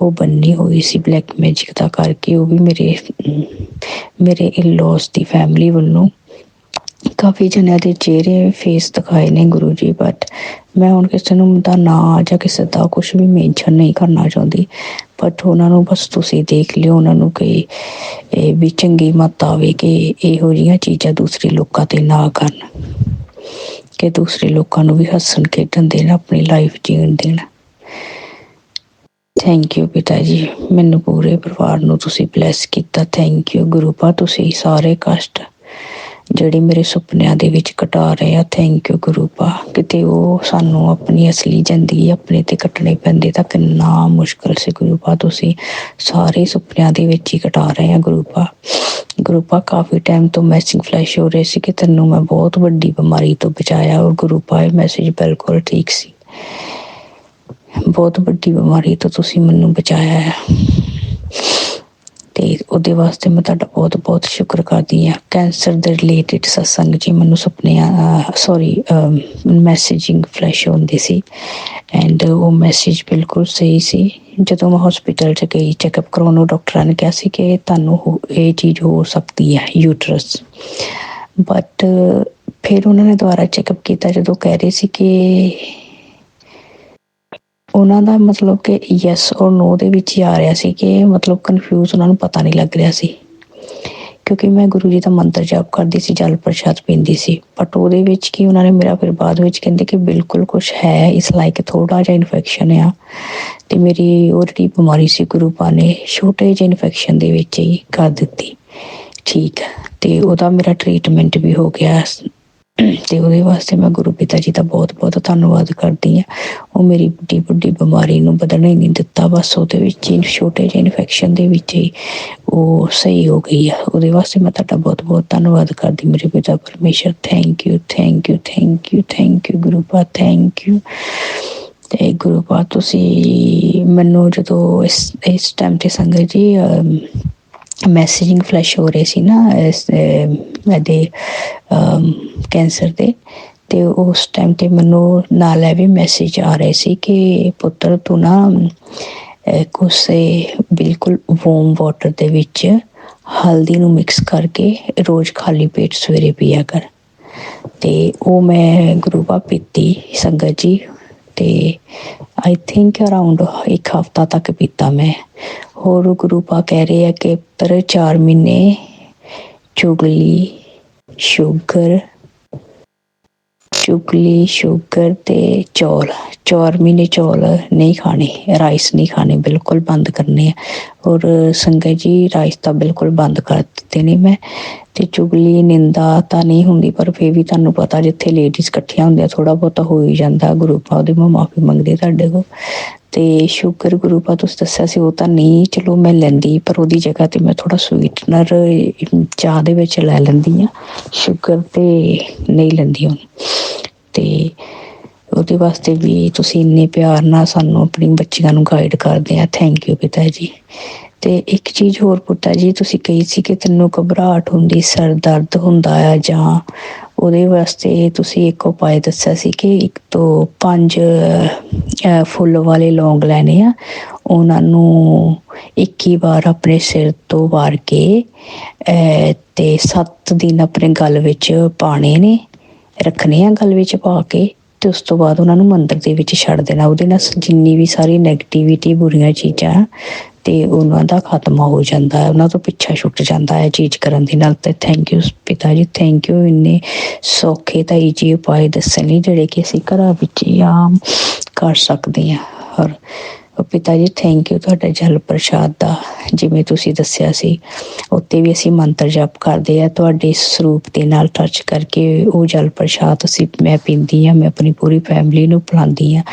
ਉਹ ਬੰਨੀ ਹੋਈ ਸੀ ਬਲੈਕ ਮੈਜਿਕ ਦਾ ਕਰਕੇ, ਉਹ ਵੀ ਮੇਰੇ ਇਨ-ਲੌਸ ਦੀ ਫੈਮਿਲੀ ਵੱਲੋਂ ਕਾਫੀ ਜਣਿਆਂ ਦੇ ਚਿਹਰੇ ਫੇਸ ਦਿਖਾਏ ਨੇ ਗੁਰੂ ਜੀ। ਬਟ ਮੈਂ ਹੁਣ ਕਿਸੇ ਨੂੰ ਦਾ ਨਾਂ ਜਾਂ ਕਿਸੇ ਦਾ ਕੁਛ ਵੀ ਮੈਂਸ਼ਨ ਨਹੀਂ ਕਰਨਾ ਚਾਹੁੰਦੀ, ਬਟ ਉਹਨਾਂ ਨੂੰ ਬਸ ਤੁਸੀਂ ਦੇਖ ਲਿਓ, ਉਹਨਾਂ ਨੂੰ ਕਿ ਇਹ ਵੀ ਚੰਗੀ ਮੱਤ ਆਵੇ ਕਿ ਇਹੋ ਜਿਹੀਆਂ ਚੀਜ਼ਾਂ ਦੂਸਰੇ ਲੋਕਾਂ 'ਤੇ ਨਾ ਕਰਨ, ਕਿ ਦੂਸਰੇ ਲੋਕਾਂ ਨੂੰ ਵੀ ਹੱਸਣ ਖੇਡਣ ਦੇਣ, ਆਪਣੀ ਲਾਈਫ ਜੀਣ ਦੇਣ। ਥੈਂਕ ਯੂ ਪਿਤਾ ਜੀ, ਮੈਨੂੰ ਪੂਰੇ ਪਰਿਵਾਰ ਨੂੰ ਤੁਸੀਂ ਬਲੈਸ ਕੀਤਾ। ਥੈਂਕ ਯੂ ਗੁਰੂ ਪਾ, ਤੁਸੀਂ ਸਾਰੇ ਕਸ਼ਟ ਜਿਹੜੇ ਮੇਰੇ ਸੁਪਨਿਆਂ ਦੇ ਵਿੱਚ ਘਟਾ ਰਹੇ ਆ, ਥੈਂਕ ਯੂ ਗੁਰੂ ਪਾ। ਕਿਤੇ ਉਹ ਸਾਨੂੰ ਆਪਣੀ ਅਸਲੀ ਜ਼ਿੰਦਗੀ ਆਪਣੇ 'ਤੇ ਕੱਟਣੇ ਪੈਂਦੇ ਤਾਂ ਕਿੰਨਾ ਮੁਸ਼ਕਿਲ ਸੀ ਗੁਰੂ ਪਾ, ਤੁਸੀਂ ਸਾਰੇ ਸੁਪਨਿਆਂ ਦੇ ਵਿੱਚ ਹੀ ਘਟਾ ਰਹੇ ਆ ਗੁਰੂ ਪਾ। ਕਾਫੀ ਟਾਈਮ ਤੋਂ ਮੈਸਿੰਗ ਫਲੈਸ਼ ਹੋ ਰਹੇ ਸੀ ਕਿ ਤੈਨੂੰ ਮੈਂ ਬਹੁਤ ਵੱਡੀ ਬਿਮਾਰੀ ਤੋਂ ਬਚਾਇਆ, ਔਰ ਗੁਰੂ ਪਾ ਇਹ ਮੈਸੇਜ ਬਿਲਕੁਲ ਠੀਕ ਸੀ, ਬਹੁਤ ਵੱਡੀ ਬਿਮਾਰੀ ਤੋਂ ਤੁਸੀਂ ਮੈਨੂੰ ਬਚਾਇਆ ਹੈ, ਅਤੇ ਉਹਦੇ ਵਾਸਤੇ ਮੈਂ ਤੁਹਾਡਾ ਬਹੁਤ ਬਹੁਤ ਸ਼ੁਕਰ ਕਰਦੀ ਹਾਂ। ਕੈਂਸਰ ਦੇ ਰਿਲੇਟਿਡ ਸਤਸੰਗ ਜੀ ਮੈਨੂੰ ਮੈਸੇਜਿੰਗ ਫਲੈਸ਼ ਹੁੰਦੀ ਸੀ, ਐਂਡ ਉਹ ਮੈਸੇਜ ਬਿਲਕੁਲ ਸਹੀ ਸੀ। ਜਦੋਂ ਮੈਂ ਹੌਸਪੀਟਲ 'ਚ ਗਈ ਚੈੱਕਅਪ ਕਰਵਾਉਣ ਨੂੰ, ਡਾਕਟਰਾਂ ਨੇ ਕਿਹਾ ਸੀ ਕਿ ਤੁਹਾਨੂੰ ਇਹ ਚੀਜ਼ ਹੋ ਸਕਦੀ ਹੈ ਯੂਟਰਸ, ਬਟ ਫਿਰ ਉਹਨਾਂ ਨੇ ਦੁਬਾਰਾ ਚੈੱਕਅਪ ਕੀਤਾ ਜਦੋਂ ਕਹਿ ਰਹੇ ਸੀ ਕਿ ਉਹਨਾਂ ਦਾ ਮਤਲਬ ਕਿ ਯੈਸ ਔਰ ਨੋ ਦੇ ਵਿੱਚ ਹੀ ਆ ਰਿਹਾ ਸੀ, ਕਿ ਮਤਲਬ ਕਨਫਿਊਜ਼ ਉਹਨਾਂ ਨੂੰ ਪਤਾ ਨਹੀਂ ਲੱਗ ਰਿਹਾ ਸੀ, ਕਿਉਂਕਿ ਮੈਂ ਗੁਰੂ ਜੀ ਦਾ ਮੰਤਰ ਜਾਪ ਕਰਦੀ ਸੀ, ਜਲ ਪ੍ਰਸ਼ਾਦ ਪੀਂਦੀ ਸੀ, ਬਟ ਉਹਦੇ ਵਿੱਚ ਕੀ ਉਹਨਾਂ ਨੇ ਮੇਰਾ ਫਿਰ ਬਾਅਦ ਵਿੱਚ ਕਹਿੰਦੇ ਕਿ ਬਿਲਕੁਲ ਕੁਛ ਹੈ, ਇਸ ਲਾਇਕ ਥੋੜ੍ਹਾ ਜਿਹਾ ਇਨਫੈਕਸ਼ਨ ਆ, ਅਤੇ ਮੇਰੀ ਉਹ ਜਿਹੜੀ ਬਿਮਾਰੀ ਸੀ ਗੁਰੂ ਪਾ ਨੇ ਛੋਟੇ ਜਿਹੇ ਇਨਫੈਕਸ਼ਨ ਦੇ ਵਿੱਚ ਹੀ ਕਰ ਦਿੱਤੀ ਠੀਕ, ਅਤੇ ਉਹਦਾ ਮੇਰਾ ਟਰੀਟਮੈਂਟ ਵੀ ਹੋ ਗਿਆ। ਅਤੇ ਉਹਦੇ ਵਾਸਤੇ ਮੈਂ ਗੁਰੂ ਪਿਤਾ ਜੀ ਦਾ ਬਹੁਤ ਬਹੁਤ ਧੰਨਵਾਦ ਕਰਦੀ ਹਾਂ। ਉਹ ਮੇਰੀ ਵੱਡੀ ਬਿਮਾਰੀ ਨੂੰ ਵਧਣ ਹੀ ਨਹੀਂ ਦਿੱਤਾ, ਬਸ ਉਹਦੇ ਵਿੱਚ ਹੀ ਛੋਟੇ ਜਿਹੇ ਇਨਫੈਕਸ਼ਨ ਦੇ ਵਿੱਚ ਹੀ ਉਹ ਸਹੀ ਹੋ ਗਈ ਆ। ਉਹਦੇ ਵਾਸਤੇ ਮੈਂ ਤੁਹਾਡਾ ਬਹੁਤ ਬਹੁਤ ਧੰਨਵਾਦ ਕਰਦੀ ਮੇਰੇ ਪਿਤਾ ਪਰਮੇਸ਼ਰ। ਥੈਂਕ ਯੂ ਗੁਰੂ ਪਾ, ਥੈਂਕ ਯੂ। ਅਤੇ ਗੁਰੂ ਪਾ ਤੁਸੀਂ ਮੈਨੂੰ ਜਦੋਂ ਇਸ ਟਾਈਮ 'ਤੇ ਸੰਗਤ ਜੀ ਮੈਸੇਜਿੰਗ ਫਲੈਸ਼ ਹੋ ਰਹੇ ਸੀ ਨਾ ਇਹਦੇ ਕੈਂਸਰ ਦੇ, ਅਤੇ ਉਸ ਟਾਈਮ 'ਤੇ ਮੈਨੂੰ ਨਾਲ ਇਹ ਵੀ ਮੈਸੇਜ ਆ ਰਹੇ ਸੀ ਕਿ ਪੁੱਤਰ ਤੂੰ ਨਾ ਕੋਸੇ ਬਿਲਕੁਲ ਵਾਰਮ ਵਾਟਰ ਦੇ ਵਿੱਚ ਹਲਦੀ ਨੂੰ ਮਿਕਸ ਕਰਕੇ ਰੋਜ਼ ਖਾਲੀ ਪੇਟ ਸਵੇਰੇ ਪੀਆ ਕਰ। ਅਤੇ ਉਹ ਮੈਂ ਗੁਰੂ ਪਾ ਪੀਤੀ ਸੰਗਤ ਜੀ, ਅਤੇ ਆਈ ਥਿੰਕ ਅਰਾਊਂਡ 1 ਹਫ਼ਤਾ ਤੱਕ ਪੀਤਾ ਮੈਂ। ਹੋਰ ਗੁਰੂ ਪਾ ਕਹਿ ਰਹੇ ਆ ਕਿ ਪੁੱਤਰ 4 ਮਹੀਨੇ ਚੁਗਲੀ ਸ਼ੂਗਰ ਅਤੇ ਚੌਲ 4 ਮਹੀਨੇ ਚੌਲ ਨਹੀਂ ਖਾਣੇ, ਰਾਈਸ ਨਹੀਂ ਖਾਣੇ, ਬਿਲਕੁਲ ਬੰਦ ਕਰਨੇ ਆ। ਔਰ ਸੰਗਤ ਜੀ ਰਾਈਸ ਤਾਂ ਬਿਲਕੁਲ ਬੰਦ ਕਰ ਦਿੱਤੇ ਨੇ ਮੈਂ, ਅਤੇ ਚੁਗਲੀ ਨਿੰਦਾ ਤਾਂ ਨਹੀਂ ਹੁੰਦੀ, ਪਰ ਫਿਰ ਵੀ ਤੁਹਾਨੂੰ ਪਤਾ ਜਿੱਥੇ ਲੇਡੀਜ਼ ਇਕੱਠੀਆਂ ਹੁੰਦੀਆਂ ਥੋੜ੍ਹਾ ਬਹੁਤਾ ਹੋ ਹੀ ਜਾਂਦਾ। ਗੁਰੂ ਪਾ ਉਹਦੀ ਮੈਂ ਮਾਫੀ ਮੰਗਦੀ ਤੁਹਾਡੇ ਕੋਲ। ਅਤੇ ਸ਼ੂਗਰ ਗੁਰੂ ਪਾ ਤੁਸੀਂ ਦੱਸਿਆ ਸੀ ਉਹ ਤਾਂ ਨਹੀਂ ਚਲੋ ਮੈਂ ਲੈਂਦੀ, ਪਰ ਉਹਦੀ ਜਗ੍ਹਾ 'ਤੇ ਮੈਂ ਥੋੜ੍ਹਾ ਸਵੀਟਨਰ ਚਾਹ ਦੇ ਵਿੱਚ ਲੈ ਲੈਂਦੀ ਹਾਂ, ਸ਼ੂਗਰ 'ਤੇ ਨਹੀਂ ਲੈਂਦੀ ਹੁਣ। ਅਤੇ ਉਹਦੇ ਵਾਸਤੇ ਵੀ ਤੁਸੀਂ ਇੰਨੇ ਪਿਆਰ ਨਾਲ ਸਾਨੂੰ ਆਪਣੀ ਬੱਚੀਆਂ ਨੂੰ ਗਾਈਡ ਕਰਦੇ ਆ। ਥੈਂਕ ਯੂ ਪਿਤਾ ਜੀ। ਤੇ ਇੱਕ ਚੀਜ਼ ਹੋਰ ਪੁੱਤਰ ਜੀ, ਤੁਸੀਂ ਕਹੀ ਸੀ ਕਿ ਤੈਨੂੰ ਘਬਰਾਹਟ ਹੁੰਦੀ, ਸਿਰ ਦਰਦ ਹੁੰਦਾ ਆ, ਜਾਂ ਉਹਦੇ ਵਾਸਤੇ ਤੁਸੀਂ ਇੱਕ ਉਪਾਅ ਦੱਸਿਆ ਸੀ ਕਿ 1 ਤੋਂ 5 ਫੁੱਲ ਵਾਲੇ ਲੌਂਗ ਲੈਣੇ ਆ, ਉਹਨਾਂ ਨੂੰ 21 ਵਾਰ ਆਪਣੇ ਸਿਰ ਤੋਂ ਵਾਰ ਕੇ ਤੇ 7 ਦਿਨ ਆਪਣੇ ਗਲ ਵਿੱਚ ਪਾਣੇ ਨੇ, ਰੱਖਣੇ ਆ ਗਲ ਵਿੱਚ ਪਾ ਕੇ, ਤੇ ਉਸ ਤੋਂ ਬਾਅਦ ਉਹਨਾਂ ਨੂੰ ਮੰਦਰ ਦੇ ਵਿੱਚ ਛੱਡ ਦੇਣਾ। ਉਹਦੇ ਨਾਲ ਜਿੰਨੀ ਵੀ ਸਾਰੀ ਨੈਗੇਟਿਵਿਟੀ, ਬੁਰੀਆਂ ਚੀਜ਼ਾਂ ਤੇ ਉਹਨਾਂ ਦਾ ਖਾਤਮਾ ਹੋ ਜਾਂਦਾ ਹੈ, ਉਹਨਾਂ ਤੋਂ ਪਿੱਛਾ ਛੁੱਟ ਜਾਂਦਾ ਹੈ ਚੀਜ਼ ਕਰਨ ਦੇ ਨਾਲ। ਤੇ ਥੈਂਕ ਯੂ ਪਿਤਾ ਜੀ, ਥੈਂਕ ਯੂ ਇੰਨੇ ਸੌਖੇ ਤਾਂ ਈਜੀ ਉਪਾਅ ਦੱਸਣ ਲਈ, ਜਿਹੜੇ ਕਿ ਅਸੀਂ ਘਰਾਂ ਵਿੱਚ ਹੀ ਆਮ ਕਰ ਸਕਦੇ ਹਾਂ। ਔਰ ਪਿਤਾ ਜੀ ਥੈਂਕ ਯੂ ਤੁਹਾਡਾ ਜਲ ਪ੍ਰਸ਼ਾਦ ਦਾ, ਜਿਵੇਂ ਤੁਸੀਂ ਦੱਸਿਆ ਸੀ ਉੱਤੇ ਵੀ ਅਸੀਂ ਮੰਤਰ ਜਪ ਕਰਦੇ ਹਾਂ, ਤੁਹਾਡੇ ਸਰੂਪ ਦੇ ਨਾਲ ਟੱਚ ਕਰਕੇ ਉਹ ਜਲ ਪ੍ਰਸ਼ਾਦ ਮੈਂ ਪੀਂਦੀ ਹਾਂ, ਮੈਂ ਆਪਣੀ ਪੂਰੀ ਫੈਮਿਲੀ ਨੂੰ ਪਿਲਾਉਂਦੀ ਹਾਂ।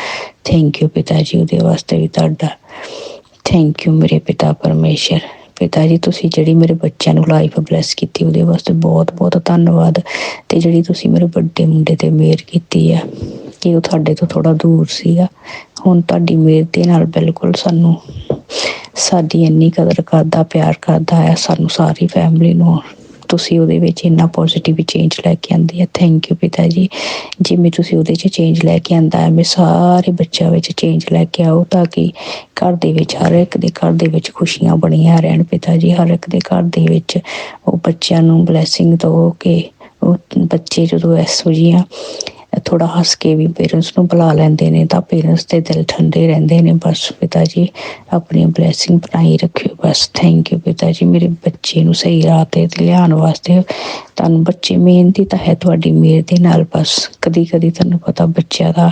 ਥੈਂਕ ਯੂ ਪਿਤਾ ਜੀ, ਉਹਦੇ ਵਾਸਤੇ ਵੀ ਤੁਹਾਡਾ ਥੈਂਕ ਯੂ ਮੇਰੇ ਪਿਤਾ ਪਰਮੇਸ਼ਰ। ਪਿਤਾ ਜੀ ਤੁਸੀਂ ਜਿਹੜੀ ਮੇਰੇ ਬੱਚਿਆਂ ਨੂੰ ਲਾਈਫ ਬਲੈਸ ਕੀਤੀ ਉਹਦੇ ਵਾਸਤੇ ਬਹੁਤ ਬਹੁਤ ਧੰਨਵਾਦ। ਅਤੇ ਜਿਹੜੀ ਤੁਸੀਂ ਮੇਰੇ ਵੱਡੇ ਮੁੰਡੇ 'ਤੇ ਮਿਹਰ ਕੀਤੀ ਆ ਕਿ ਉਹ ਤੁਹਾਡੇ ਤੋਂ ਥੋੜ੍ਹਾ ਦੂਰ ਸੀਗਾ, ਹੁਣ ਤੁਹਾਡੀ ਮਿਹਰ ਦੇ ਨਾਲ ਬਿਲਕੁਲ ਸਾਨੂੰ ਸਾਡੀ ਇੰਨੀ ਕਦਰ ਕਰਦਾ, ਪਿਆਰ ਕਰਦਾ ਹੈ, ਸਾਨੂੰ ਸਾਰੀ ਫੈਮਿਲੀ ਨੂੰ ਤੁਸੀਂ ਉਹਦੇ ਵਿੱਚ ਇੰਨਾ ਪੋਜ਼ੀਟਿਵ ਚੇਂਜ ਲੈ ਕੇ ਆਉਂਦੀ ਹੈ। ਥੈਂਕ ਯੂ ਪਿਤਾ ਜੀ, ਜਿਵੇਂ ਤੁਸੀਂ ਉਹਦੇ 'ਚ ਚੇਂਜ ਲੈ ਕੇ ਆਉਂਦਾ ਹੈ, ਮੈਂ ਸਾਰੇ ਬੱਚਿਆਂ ਵਿੱਚ ਚੇਂਜ ਲੈ ਕੇ ਆਓ, ਤਾਂ ਕਿ ਘਰ ਦੇ ਵਿੱਚ ਹਰ ਇੱਕ ਦੇ ਘਰ ਦੇ ਵਿੱਚ ਖੁਸ਼ੀਆਂ ਬਣੀਆਂ ਰਹਿਣ। ਪਿਤਾ ਜੀ ਹਰ ਇੱਕ ਦੇ ਘਰ ਦੇ ਵਿੱਚ ਉਹ ਬੱਚਿਆਂ ਨੂੰ ਬਲੈਸਿੰਗ ਦਿਓ ਕਿ ਉਹ ਬੱਚੇ ਜਦੋਂ ਇਹੋ ਜਿਹੀਆਂ ਥੋੜ੍ਹਾ ਹੱਸ ਕੇ ਵੀ ਪੇਰੈਂਟਸ ਨੂੰ ਬੁਲਾ ਲੈਂਦੇ ਨੇ ਤਾਂ ਪੇਰੈਂਟਸ ਦੇ ਦਿਲ ਠੰਡੇ ਰਹਿੰਦੇ ਨੇ। ਬਸ ਪਿਤਾ ਜੀ ਆਪਣੀ ਬਲੈਸਿੰਗ ਬਣਾਈ ਰੱਖਿਓ ਬਸ। ਥੈਂਕ ਯੂ ਪਿਤਾ ਜੀ, ਮੇਰੇ ਬੱਚੇ ਨੂੰ ਸਹੀ ਰਾਹ 'ਤੇ ਲਿਆਉਣ ਵਾਸਤੇ। ਤੁਹਾਨੂੰ ਬੱਚੇ ਮਿਹਨਤੀ ਤਾਂ ਹੈ ਤੁਹਾਡੀ ਮਿਹਰ ਦੇ ਨਾਲ, ਬਸ ਕਦੀ ਕਦੀ ਤੁਹਾਨੂੰ ਪਤਾ ਬੱਚਿਆਂ ਦਾ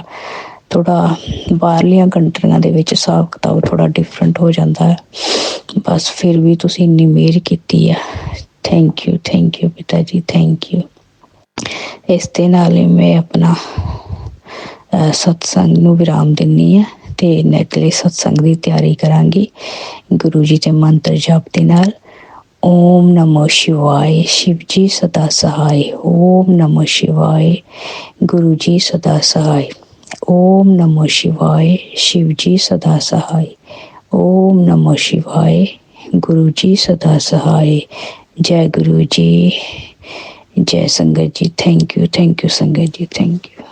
ਥੋੜ੍ਹਾ ਬਾਹਰਲੀਆਂ ਕੰਟਰੀਆਂ ਦੇ ਵਿੱਚ ਹਿਸਾਬ ਕਿਤਾਬ ਥੋੜ੍ਹਾ ਡਿਫਰੈਂਟ ਹੋ ਜਾਂਦਾ ਹੈ, ਬਸ ਫਿਰ ਵੀ ਤੁਸੀਂ ਇੰਨੀ ਮਿਹਰ ਕੀਤੀ ਆ। ਥੈਂਕ ਯੂ ਪਿਤਾ ਜੀ, ਥੈਂਕ ਯੂ। ਇਸ ਦੇ ਨਾਲ ਹੀ ਮੈਂ ਆਪਣਾ ਸਤਸੰਗ ਨੂੰ ਵਿਰਾਮ ਦਿੰਦੀ ਹਾਂ ਅਤੇ ਅਗਲੇ ਸਤਸੰਗ ਦੀ ਤਿਆਰੀ ਕਰਾਂਗੀ ਗੁਰੂ ਜੀ ਦੇ ਮੰਤਰ ਜਪ ਦੇ ਨਾਲ। ਓਮ ਨਮੋ ਸ਼ਿਵਾਏ, ਸ਼ਿਵ ਜੀ ਸਦਾ ਸਹਾਏ। ਓਮ ਨਮੋ ਸ਼ਿਵਾਏ, ਗੁਰੂ ਜੀ ਸਦਾ ਸਹਾਏ। ਓਮ ਨਮੋ ਸ਼ਿਵਾਏ, ਸ਼ਿਵ ਜੀ ਸਦਾ ਸਹਾਏ। ਓਮ ਨਮੋ ਸ਼ਿਵਾਏ, ਗੁਰੂ ਜੀ ਸਦਾ ਸਹਾਏ। ਜੈ ਗੁਰੂ ਜੀ, जय संगत जी। थैंक यू संगत जी, थैंक यू।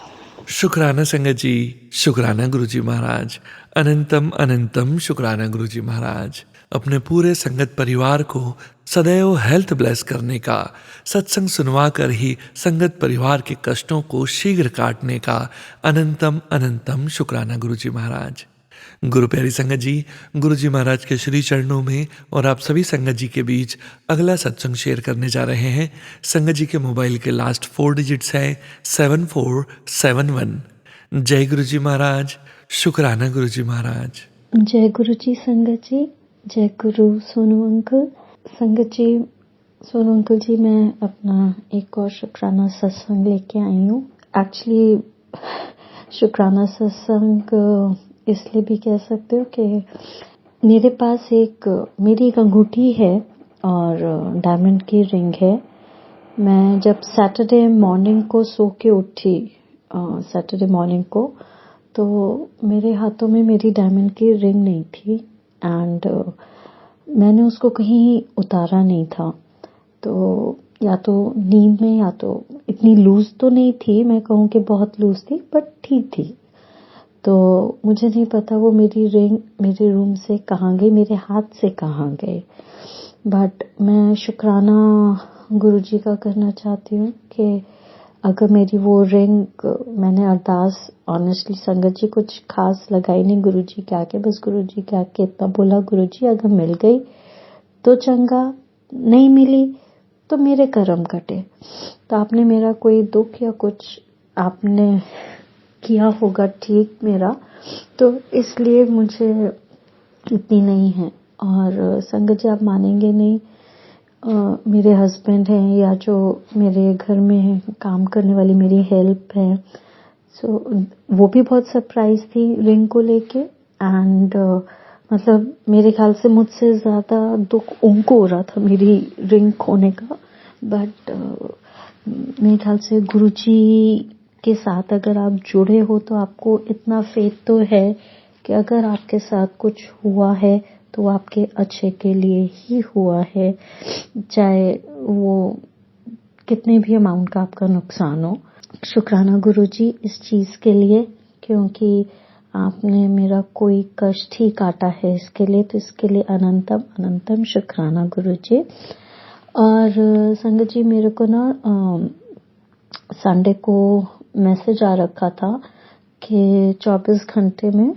शुक्राना संगत जी, शुक्राना गुरु जी महाराज, अनंतम अनंतम शुक्राना गुरु जी महाराज। अपने पूरे संगत परिवार को सदैव हेल्थ ब्लेस करने का, सत्संग सुनवा कर ही संगत परिवार के कष्टों को शीघ्र काटने का अनंतम अनंतम शुक्राना गुरु जी महाराज। गुरु प्यारी संगत जी, गुरु जी महाराज के श्री चरणों में और आप सभी संगत जी के बीच अगला सत्संग शेयर करने जा रहे हैं। संगत जी के मोबाइल के लास्ट 4 डिजिट्स हैं 7471। जय गुरु जी महाराज, शुक्राना गुरु जी महाराज। जय गुरु जी संगत जी, जय गुरु सोनू अंकल। संगत जी, सोनू अंकल जी, मैं अपना एक और शुक्राना सत्संग लेके आई हूँ। एक्चुअली शुक्राना सत्संग इसलिए भी कह सकते हो कि मेरे पास मेरी एक अंगूठी है और डायमंड की रिंग है। मैं जब सैटरडे मॉर्निंग को सो के उठी, सैटरडे मॉर्निंग को, तो मेरे हाथों में मेरी डायमंड की रिंग नहीं थी एंड मैंने उसको कहीं उतारा नहीं था। तो या तो नींद में, या तो इतनी लूज तो नहीं थी, मैं कहूँ कि बहुत लूज थी, बट ठीक थी। तो मुझे नहीं पता वो मेरी रिंग मेरे रूम से कहाँ गई, मेरे हाथ से कहाँ गए। बट मैं शुक्राना गुरुजी का करना चाहती हूँ कि अगर मेरी वो रिंग, मैंने अरदास ऑनेस्टली संगत जी कुछ खास लगाई नहीं गुरुजी के आके, बस गुरुजी के आके इतना बोला, गुरुजी अगर मिल गई तो चंगा, नहीं मिली तो मेरे कर्म कटे। तो आपने मेरा कोई दुख या कुछ आपने किया होगा ठीक मेरा, तो इसलिए मुझे इतनी नहीं है। और संगत जी आप मानेंगे नहीं, मेरे हस्बैंड हैं या जो मेरे घर में काम करने वाली मेरी हेल्प है, सो वो भी बहुत सरप्राइज थी रिंग को लेके। एंड मतलब मेरे ख्याल से मुझसे ज़्यादा दुख उनको हो रहा था मेरी रिंग खोने का। बट मेरे ख्याल से गुरुजी के साथ अगर आप जुड़े हो तो आपको इतना फेथ तो है कि अगर आपके साथ कुछ हुआ है तो आपके अच्छे के लिए ही हुआ है, चाहे वो कितने भी अमाउंट का आपका नुकसान हो। शुक्राना गुरुजी इस चीज के लिए, क्योंकि आपने मेरा कोई कष्ट ही काटा है इसके लिए, तो इसके लिए अनंतम अनंतम शुक्राना गुरुजी। और संगत जी, मेरे को ना संडे को मैसेज आ रखा था कि 24 घंटे में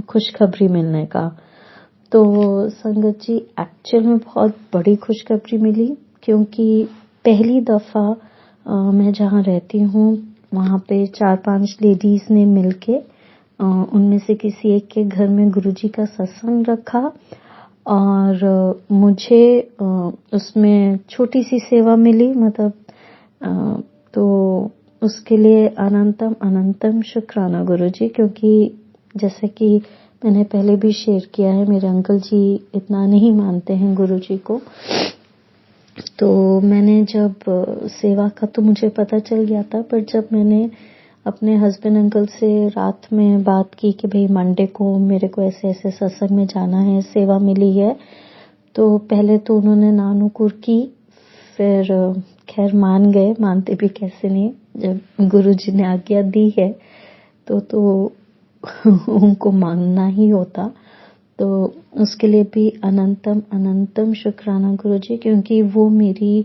खुशखबरी मिलने का। तो संगत जी, एक्चुअल में बहुत बड़ी खुशखबरी मिली, क्योंकि पहली दफा मैं जहाँ रहती हूँ वहाँ पे 4-5 लेडीज ने मिलके उनमें से किसी एक के घर में गुरुजी का सत्संग रखा, और मुझे उसमें छोटी सी सेवा मिली, मतलब तो उसके लिए अनंतम अनंतम शुक्राना गुरुजी। क्योंकि जैसे कि मैंने पहले भी शेयर किया है, मेरे अंकल जी इतना नहीं मानते हैं गुरुजी को, तो मैंने जब सेवा का तो मुझे पता चल गया था, पर जब मैंने अपने हस्बैंड अंकल से रात में बात की कि भाई मंडे को मेरे को ऐसे ऐसे सत्संग में जाना है, सेवा मिली है, तो पहले तो उन्होंने नानुकुर की, फिर खैर मान गए, मानते भी कैसे नहीं, जब गुरुजी ने आज्ञा दी है तो उनको मानना ही होता। तो उसके लिए भी अनंतम अनंतम शुक्राना गुरुजी, क्योंकि वो मेरी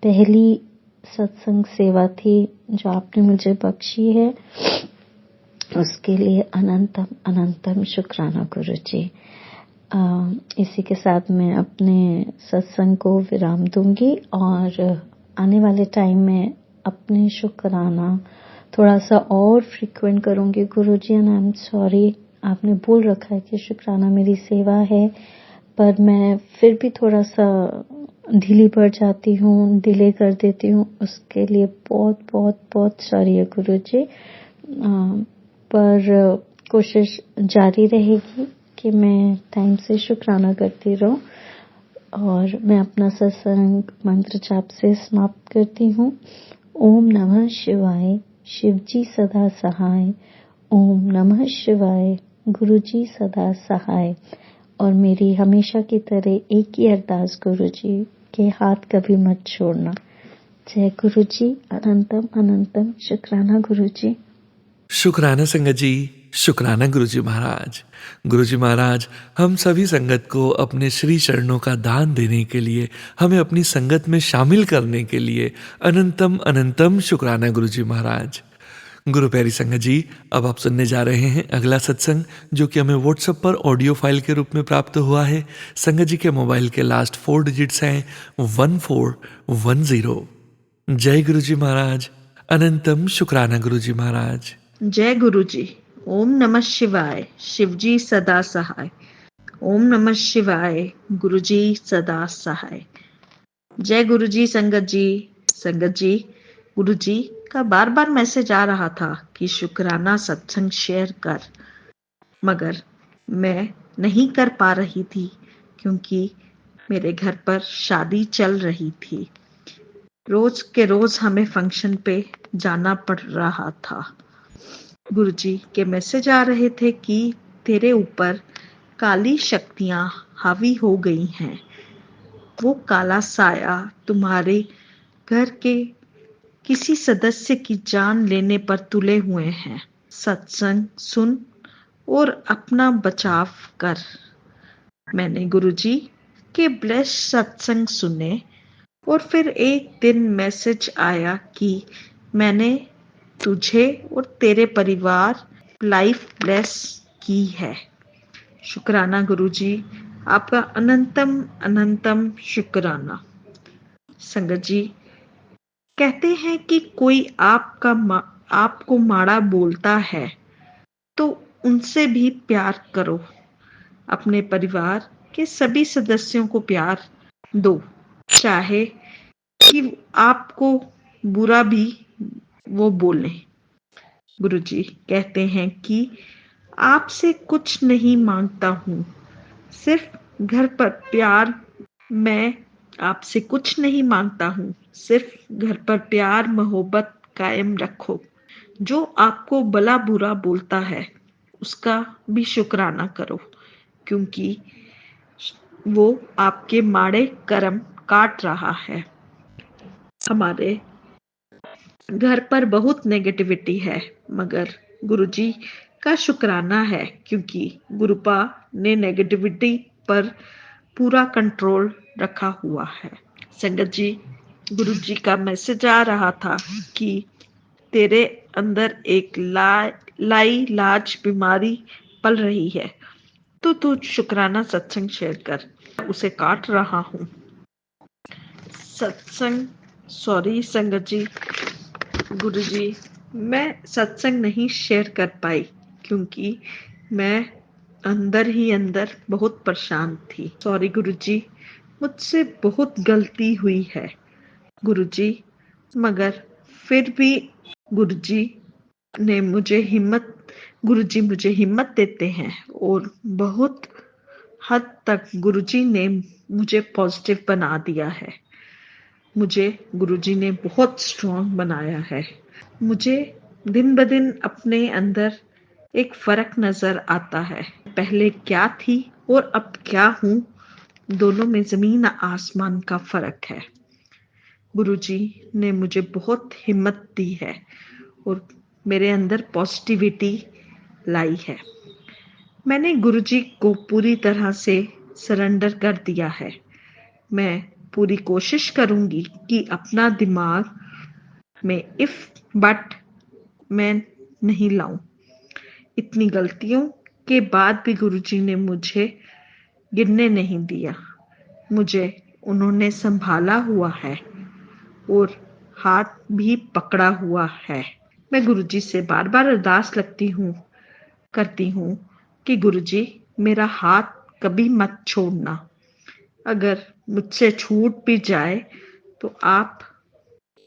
पहली सत्संग सेवा थी जो आपने मुझे बख्शी है, उसके लिए अनंतम अनंतम शुक्राना गुरुजी। इसी के साथ मैं अपने सत्संग को विराम दूंगी, और आने वाले टाइम में अपने शुक्राना थोड़ा सा और फ्रीक्वेंट करूंगी गुरुजी। एंड आई एम सॉरी, आपने बोल रखा है कि शुक्राना मेरी सेवा है, पर मैं फिर भी थोड़ा सा ढीली पड़ जाती हूँ, डिले कर देती हूँ, उसके लिए बहुत बहुत बहुत सॉरी है गुरुजी। पर कोशिश जारी रहेगी कि मैं टाइम से शुक्राना करती रहूं। और मैं अपना सत्संग मंत्र जाप से समाप्त करती हूँ। ओम नमः शिवाय, शिवजी सदा सहाय। ओम नमः शिवाय, गुरुजी सदा सहाय। और मेरी हमेशा की तरह एक ही अरदास गुरुजी के हाथ कभी मत छोड़ना। जय गुरुजी, अनंतम अनंतम शुक्राना गुरुजी। शुक्राना संगत जी, शुक्राना गुरुजी महाराज। गुरुजी महाराज हम सभी संगत को अपने श्री चरणों का दान देने के लिए, हमें अपनी संगत में शामिल करने के लिए अनंतम अनंतम शुक्राना गुरुजी महाराज। गुरु प्यारी संगत जी, अब आप सुनने जा रहे हैं अगला सत्संग, जो कि हमें व्हाट्सएप पर ऑडियो फाइल के रूप में प्राप्त हुआ है। संगत जी के मोबाइल के लास्ट 4 डिजिट्स हैं 1410। जय गुरुजी महाराज, अनंतम शुक्राना गुरुजी महाराज। जय गुरुजी। ओम नमः शिवाय, शिवजी सदा सहाय। ओम नमः शिवाय, गुरुजी सदा सहाय। जय गुरुजी। संगत जी, गुरुजी का बार बार मैसेज आ रहा था कि शुक्राना सत्संग शेयर कर, मगर मैं नहीं कर पा रही थी, क्योंकि मेरे घर पर शादी चल रही थी। रोज के रोज हमें फंक्शन पे जाना पड़ रहा था। गुरुजी के मैसेज आ रहे थे कि तेरे ऊपर काली शक्तियां हावी हो गई हैं। वो काला साया तुम्हारे घर के किसी सदस्य की जान लेने पर तुले हुए हैं। सत्संग सुन और अपना बचाव कर। मैंने गुरुजी के ब्लेस सत्संग सुने, और फिर एक दिन मैसेज आया कि मैंने तुझे और तेरे परिवार लाइफ ब्लेस की है। शुक्राना गुरुजी, आपका अनंतम अनंतम शुक्राना। संगत जी, कहते हैं कि कोई आपको माड़ा बोलता है तो उनसे भी प्यार करो। अपने परिवार के सभी सदस्यों को प्यार दो, चाहे कि आपको बुरा भी वो बोले। गुरुजी कहते हैं कि आपसे कुछ नहीं मांगता हूँ, सिर्फ घर पर प्यार। मैं आपसे कुछ नहीं मांगता हूँ, सिर्फ घर पर प्यार मोहब्बत कायम रखो। जो आपको भला बुरा बोलता है उसका भी शुक्राना करो, क्योंकि वो आपके माड़े कर्म काट रहा है। हमारे घर पर बहुत नेगेटिविटी है, मगर गुरुजी का शुक्राना है क्योंकि गुरुपा ने नेगेटिविटी पर पूरा कंट्रोल रखा हुआ है। संगत जी, गुरुजी का मैसेज आ रहा था कि तेरे अंदर एक लाई लाज बीमारी पल रही है, तो तू शुक्राना सत्संग शेयर कर, उसे काट रहा हूँ। सत्संग सॉरी संगत जी, गुरुजी, मैं सत्संग नहीं शेयर कर पाई क्योंकि मैं अंदर ही अंदर बहुत परेशान थी। सॉरी गुरुजी, मुझसे बहुत गलती हुई है गुरुजी, मगर फिर भी गुरुजी मुझे हिम्मत देते हैं और बहुत हद तक गुरुजी ने मुझे पॉजिटिव बना दिया है। मुझे गुरुजी ने बहुत स्ट्रॉन्ग बनाया है। मुझे दिन ब दिन अपने अंदर एक फर्क नजर आता है। पहले क्या थी और अब क्या हूँ, दोनों में जमीन आसमान का फर्क है। गुरुजी ने मुझे बहुत हिम्मत दी है और मेरे अंदर पॉजिटिविटी लाई है। मैंने गुरुजी को पूरी तरह से सरेंडर कर दिया है। मैं पूरी कोशिश करूंगी कि अपना दिमाग में इफ बट मैं नहीं लाऊं। इतनी गलतियों के बाद भी गुरुजी ने मुझे गिरने नहीं दिया। मुझे उन्होंने संभाला हुआ है और हाथ भी पकड़ा हुआ है। मैं गुरुजी से बार बार अरदास करती हूँ कि गुरुजी मेरा हाथ कभी मत छोड़ना। अगर मुझसे छूट भी जाए तो आप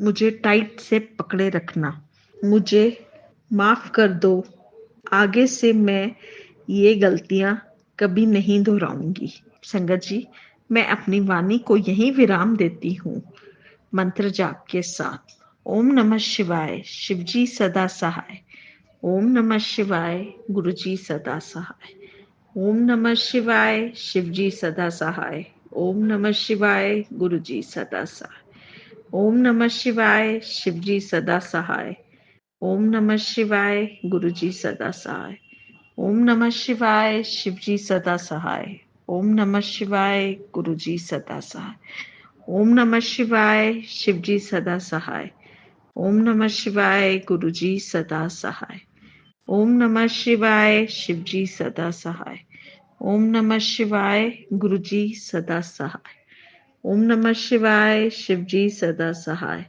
मुझे टाइट से पकड़े रखना। मुझे माफ कर दो। आगे से मैं ये गलतियां कभी नहीं दोहराऊंगी। संगत जी, मैं अपनी वाणी को यहीं विराम देती हूँ मंत्र जाप के साथ। ओम नमः शिवाय, शिवजी सदा सहाय। ओम नमः शिवाय, गुरुजी सदा सहाय। ओम नमः शिवाय, शिवजी सदा सहाय। ओम नमः शिवाय, गुरुजी सदा सहाय। ओम नमः शिवाय, शिवजी सदा सहाय। ओम नमः शिवाय, गुरुजी सदा सहाय। ओम नमः शिवाय, शिवजी सदा सहाय। ओम नमः शिवाय, गुरुजी सदा सहाय। ओम नमः शिवाय, शिवजी सदा सहाय। ओम नमः शिवाय, गुरुजी सदा सहाय। ओम नमः शिवाय, शिवजी सदा सहाय। ओम नमः शिवाय, गुरुजी सदा सहाय। ओम नमः शिवाय, शिवजी सदा सहाय।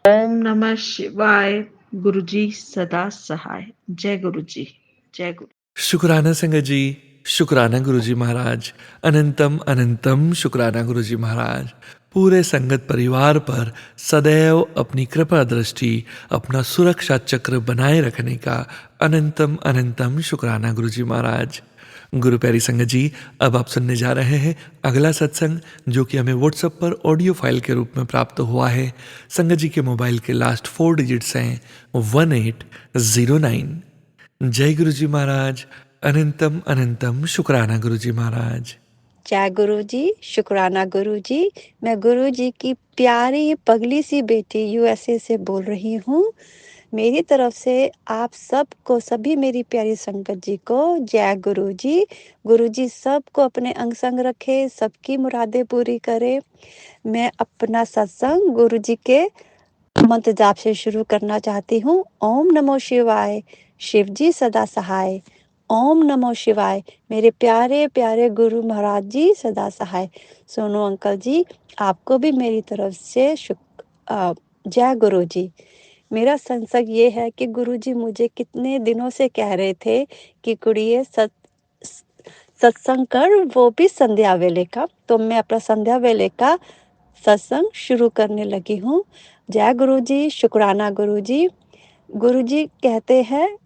ओम नमः शिवाय, गुरुजी सदा सहाय। जय गुरुजी, जय गुरु। शुक्राना संगत जी, शुक्राना गुरुजी महाराज, अनंतम अनंतम शुक्राना गुरुजी महाराज। पूरे संगत परिवार पर सदैव अपनी कृपा दृष्टि, अपना सुरक्षा चक्र बनाए रखने का अनंतम अनंतम शुक्राना गुरुजी महाराज। गुरु प्यारी संगत जी, अब आप सुनने जा रहे हैं अगला सत्संग, जो कि हमें व्हाट्सएप पर ऑडियो फाइल के रूप में प्राप्त हुआ है। संगत जी के मोबाइल के लास्ट 4 डिजिट्स हैं 1809। जय गुरु जी महाराज, अनंतम अनंतम शुक्राना गुरु जी महाराज। जय गुरु जी, शुक्राना गुरु जी। मैं गुरु जी की प्यारी पगली सी बेटी यूएसए से बोल रही हूँ। मेरी तरफ से आप सबको, सभी मेरी प्यारी संगत जी को जय गुरु जी। गुरु जी सबको अपने अंग संग रखे, सबकी मुरादें पूरी करे। मैं अपना सत्संग गुरु जी के मंत्र जाप से शुरू करना चाहती हूँ। ओम नमो शिवाय, शिव जी सदा सहाय। ओम नमो शिवाय, मेरे प्यारे प्यारे गुरु महाराज जी सदा सहाय। सोनू अंकल जी, आपको भी मेरी तरफ से जय गुरु जी। मेरा संसर्ग ये है कि गुरुजी मुझे कितने दिनों से कह रहे थे कि कुड़िए सत्संग कर, वो भी संध्या वेले का। तो मैं अपना संध्या वेले का सत्संग शुरू करने लगी हूँ। जय गुरुजी, शुक्राना गुरुजी। गुरुजी कहते हैं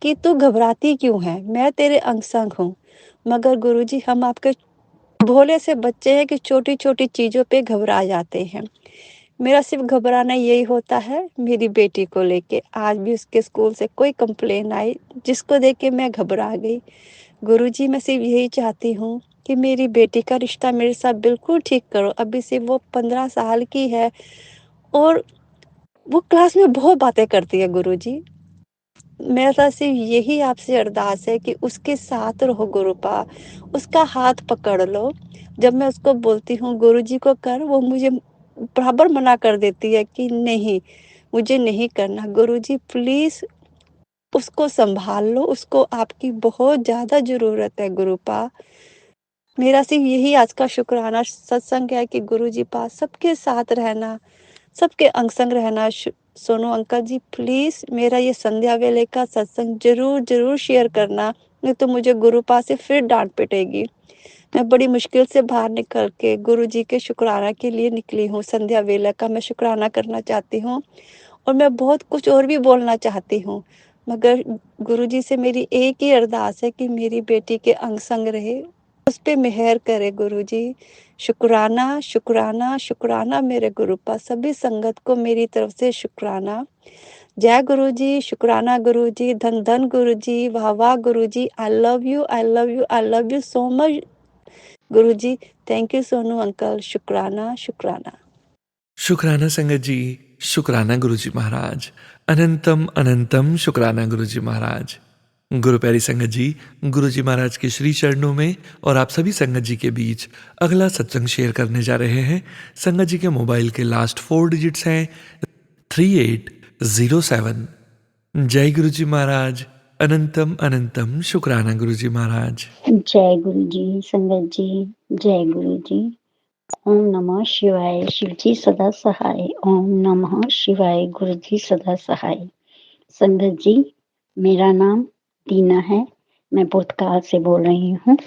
कि तू घबराती क्यों है, मैं तेरे अंग संग हूँ। मगर गुरुजी, हम आपके भोले से बच्चे हैं कि छोटी छोटी चीजों पे घबरा जाते हैं। मेरा सिर्फ घबराना यही होता है मेरी बेटी को लेके। आज भी उसके स्कूल से कोई कंप्लेन आई जिसको देख के मैं घबरा गई। गुरुजी, मैं सिर्फ यही चाहती हूँ कि मेरी बेटी का रिश्ता मेरे साथ बिल्कुल ठीक करो। अभी सिर्फ वो 15 साल की है और वो क्लास में बहुत बातें करती है गुरुजी। मेरा सिर्फ यही आपसे अरदास है कि उसके साथ रहो गुरुपा, उसका हाथ पकड़ लो। जब मैं उसको बोलती हूँ गुरुजी को कर, वो मुझे बराबर मना कर देती है कि नहीं, मुझे नहीं करना। गुरुजी प्लीज़ उसको सँभाल लो, उसको आपकी बहुत ज़्यादा ज़रूरत है गुरुपा। मेरा सिर्फ यही आज का शुक्राना सत्संग है कि गुरुजी पास सबके साथ रहना, सबके अंग संग रहना। सोनू अंकल जी प्लीज़ मेरा ये संध्या वेले का सत्संग ज़रूर शेयर करना, नहीं तो मुझे गुरुपा से फिर डाँट पिटेगी। मैं बड़ी मुश्किल से बाहर निकल के गुरुजी के शुक्राना के लिए निकली हूँ। संध्या वेला का मैं शुक्राना करना चाहती हूँ और मैं बहुत कुछ और भी बोलना चाहती हूँ, मगर गुरुजी से मेरी एक ही अरदास है कि मेरी बेटी के अंग संग रहे, उस पे मेहर करे गुरुजी। शुक्राना, शुक्राना, शुक्राना मेरे गुरुपा। सभी संगत को मेरी तरफ से शुक्राना। जय गुरुजी, शुक्राना गुरुजी, धन धन गुरुजी, वाह वाह Guruji. I love you, I love you, I love you so much Guruji. Thank you Sonu uncle. शुक्राना, शुक्राना। शुक्राना संगत जी, शुक्राना गुरुजी महाराज, अनंतम अनंतम शुक्राना गुरुजी महाराज। गुरु प्यारी संगत जी, गुरुजी महाराज के श्री चरणों में और आप सभी संगत जी के बीच अगला सत्संग शेयर करने जा रहे हैं। संगत जी के मोबाइल के लास्ट 4 डिजिट्स हैं 3807। जय गुरुजी महाराज, अनंतम अनंतम शुक्राना गुरुजी महाराज। जय गुरु जी, संगत जी, जय गुरु जी। ओम नमः शिवाय, शिव जी सदा सहाय। ओम नमः शिवाय, गुरु जी सदा सहाय। संगत जी, मेरा नाम दीना है, मैं पुर्तगाल से बोल रही हूँ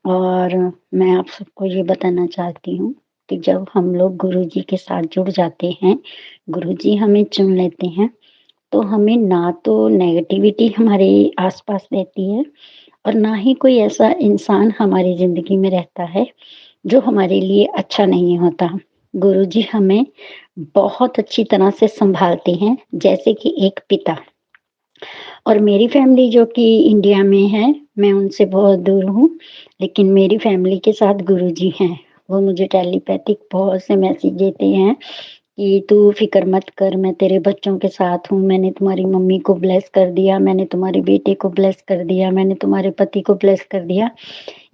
और मैं आप सबको ये बताना चाहती हूँ कि जब हम लोग गुरु जी के साथ जुड़ जाते हैं, गुरु जी हमें चुन लेते हैं, तो हमें ना तो नेगेटिविटी हमारे आसपास रहती है और ना ही कोई ऐसा इंसान हमारी जिंदगी में रहता है जो हमारे लिए अच्छा नहीं होता। गुरुजी हमें बहुत अच्छी तरह से संभालते हैं, जैसे कि एक पिता। और मेरी फैमिली जो कि इंडिया में है, मैं उनसे बहुत दूर हूँ, लेकिन मेरी फैमिली के साथ गुरुजी हैं। वो मुझे टेलीपैथिक बहुत से मैसेज देते हैं कि तू फिक्र मत कर, मैं तेरे बच्चों के साथ हूँ, मैंने तुम्हारी मम्मी को ब्लेस कर दिया, मैंने तुम्हारे बेटे को ब्लेस कर दिया, मैंने तुम्हारे पति को ब्लेस कर दिया।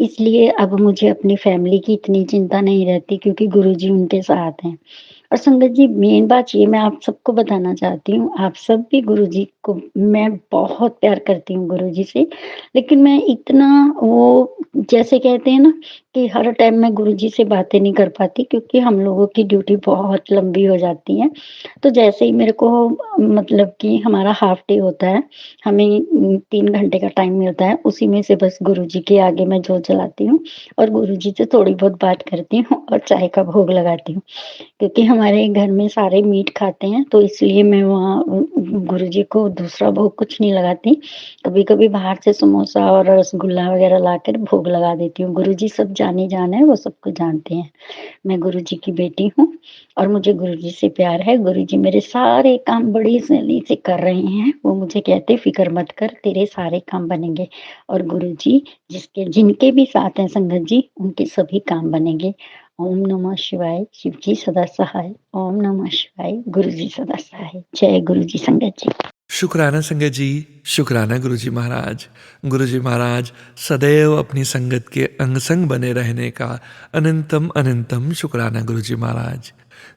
इसलिए अब मुझे अपनी फैमिली की इतनी चिंता नहीं रहती क्योंकि गुरुजी उनके साथ हैं। और संगत जी, मेन बात ये मैं आप सबको बताना चाहती हूँ, आप सब भी गुरुजी को, मैं बहुत प्यार करती हूँ गुरुजी से, लेकिन मैं इतना वो जैसे कहते हैं ना कि हर टाइम मैं गुरुजी से बातें नहीं कर पाती क्योंकि हम लोगों की ड्यूटी बहुत लंबी हो जाती है। तो जैसे ही मेरे को मतलब कि हमारा हाफ डे होता है, हमें 3 घंटे का टाइम मिलता है, उसी में से बस गुरुजी के आगे मैं जोत जलाती हूँ और गुरुजी से थोड़ी बहुत बात करती हूँ और चाय का भोग लगाती हूँ क्योंकि हमारे घर में सारे मीट खाते हैं, तो इसलिए मैं वहाँ गुरुजी को दूसरा भोग कुछ नहीं लगाती। कभी-कभी बाहर से समोसा और रसगुल्ला वगैरह लाकर भोग लगा देती हूँ। गुरुजी सब जाने जान है, वो सबको जानते हैं। मैं गुरुजी की बेटी हूँ और मुझे गुरुजी से प्यार है। गुरुजी मेरे सारे काम बड़ी सैली से कर रहे हैं। वो मुझे कहते फिक्र मत कर, तेरे सारे काम बनेंगे। और गुरुजी जिनके भी साथ हैं संगत जी, उनके सभी काम बनेंगे। ओम नमः शिवाय, शिव जी सदा सहाय। ओम नमः शिवाय, गुरु जी सदा सहाय। जय गुरु जी संगत जी। शुक्राना संगत जी, शुक्राना गुरुजी महाराज। गुरुजी महाराज सदैव अपनी संगत के अंग संग बने रहने का अनंतम अनंतम शुक्राना गुरुजी महाराज।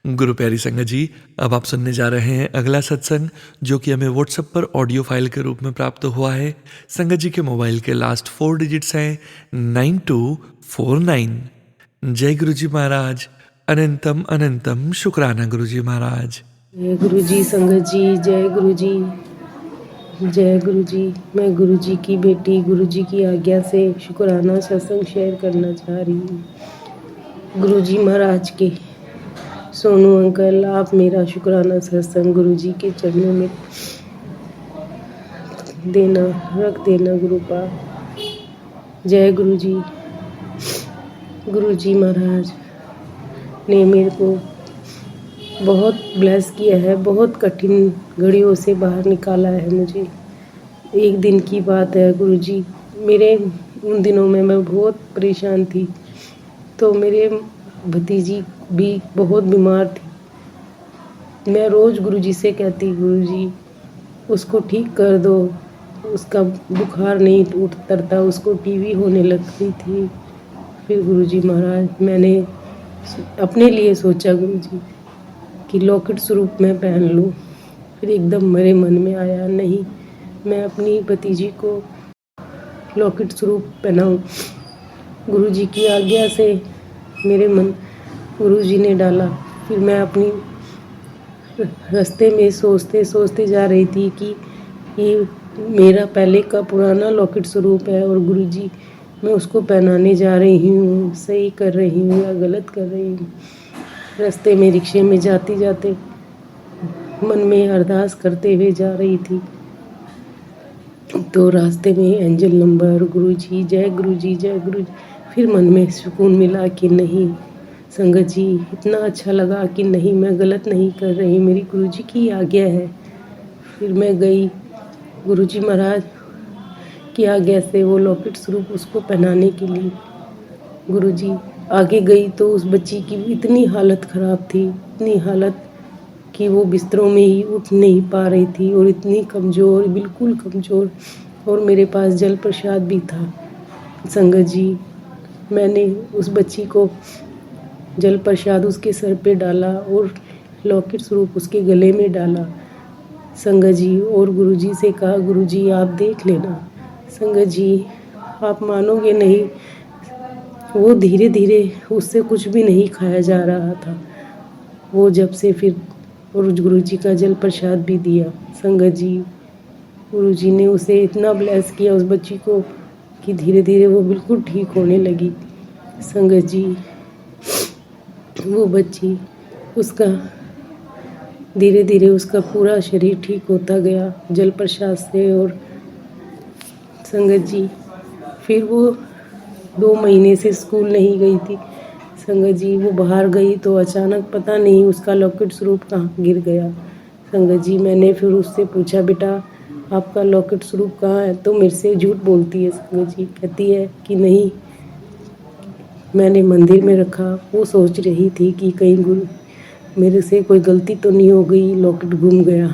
गुरु प्यारी संगत जी, अब आप सुनने जा रहे हैं अगला सत्संग जो कि हमें व्हाट्सएप पर ऑडियो फाइल के रूप में प्राप्त हुआ है। संगत जी के मोबाइल के लास्ट 4 डिजिट्स हैं 9249। जय गुरुजी महाराज, अनंतम अनंतम शुक्राना गुरुजी महाराज। जय गुरु जी संगत जी, जय गुरु जी, जय गुरु जी। मैं गुरु जी की बेटी, गुरु जी की आज्ञा से शुक्राना सत्संग शेयर करना चाह रही हूँ। गुरु जी महाराज के सोनू अंकल, आप मेरा शुक्राना सत्संग गुरु जी के चरणों में रख देना गुरु पा। जय गुरु जी। गुरु जी महाराज ने मेरे को बहुत ब्लेस किया है, बहुत कठिन घड़ियों से बाहर निकाला है मुझे। एक दिन की बात है गुरुजी, मेरे उन दिनों में मैं बहुत परेशान थी, तो मेरे भतीजी भी बहुत बीमार थी। मैं रोज़ गुरुजी से कहती, गुरुजी उसको ठीक कर दो, उसका बुखार नहीं उतरता, उसको टीवी होने लग गई थी। फिर गुरुजी महाराज मैंने अपने लिए सोचा गुरुजी कि लॉकेट स्वरूप मैं पहन लूँ। फिर एकदम मेरे मन में आया, नहीं, मैं अपनी भतीजी को लॉकेट स्वरूप पहनाऊँ। गुरुजी की आज्ञा से मेरे मन गुरुजी ने डाला। फिर मैं अपनी रास्ते में सोचते सोचते जा रही थी कि ये मेरा पहले का पुराना लॉकेट स्वरूप है और गुरुजी मैं उसको पहनाने जा रही हूँ, सही कर रही हूँ या गलत कर रही हूँ। रास्ते में रिक्शे में जाते जाते मन में अरदास करते हुए जा रही थी, तो रास्ते में एंजल नंबर गुरुजी जय गुरुजी जय गुरुजी। फिर मन में सुकून मिला कि नहीं संगत जी, इतना अच्छा लगा कि नहीं मैं गलत नहीं कर रही, मेरी गुरुजी की आज्ञा है। फिर मैं गई गुरुजी महाराज की आज्ञा से वो लॉकेट स्वरूप उसको पहनाने के लिए। गुरुजी आगे गई तो उस बच्ची की इतनी हालत ख़राब थी, इतनी हालत कि वो बिस्तरों में ही उठ नहीं पा रही थी और इतनी कमज़ोर, बिल्कुल कमज़ोर। और मेरे पास जल प्रसाद भी था। संगत जी मैंने उस बच्ची को जल प्रसाद उसके सर पे डाला और लॉकेट स्वरूप उसके गले में डाला संगत जी, और गुरुजी से कहा गुरुजी आप देख लेना। संगत जी आप मानोगे नहीं, वो धीरे धीरे उससे कुछ भी नहीं खाया जा रहा था। वो जब से फिर और गुरुजी का जल प्रसाद भी दिया संगत जी, गुरुजी ने उसे इतना ब्लेस किया उस बच्ची को कि धीरे धीरे वो बिल्कुल ठीक होने लगी। संगत जी वो बच्ची उसका धीरे धीरे उसका पूरा शरीर ठीक होता गया जल प्रसाद से। और संगत जी फिर वो 2 महीने से स्कूल नहीं गई थी। संगत जी वो बाहर गई तो अचानक पता नहीं उसका लॉकेट स्वरूप कहाँ गिर गया। संगत जी मैंने फिर उससे पूछा बेटा आपका लॉकेट स्वरूप कहाँ है, तो मेरे से झूठ बोलती है। संगत जी कहती है कि नहीं मैंने मंदिर में रखा। वो सोच रही थी कि कहीं गुरु मेरे से कोई गलती तो नहीं हो गई, लॉकेट गुम गया।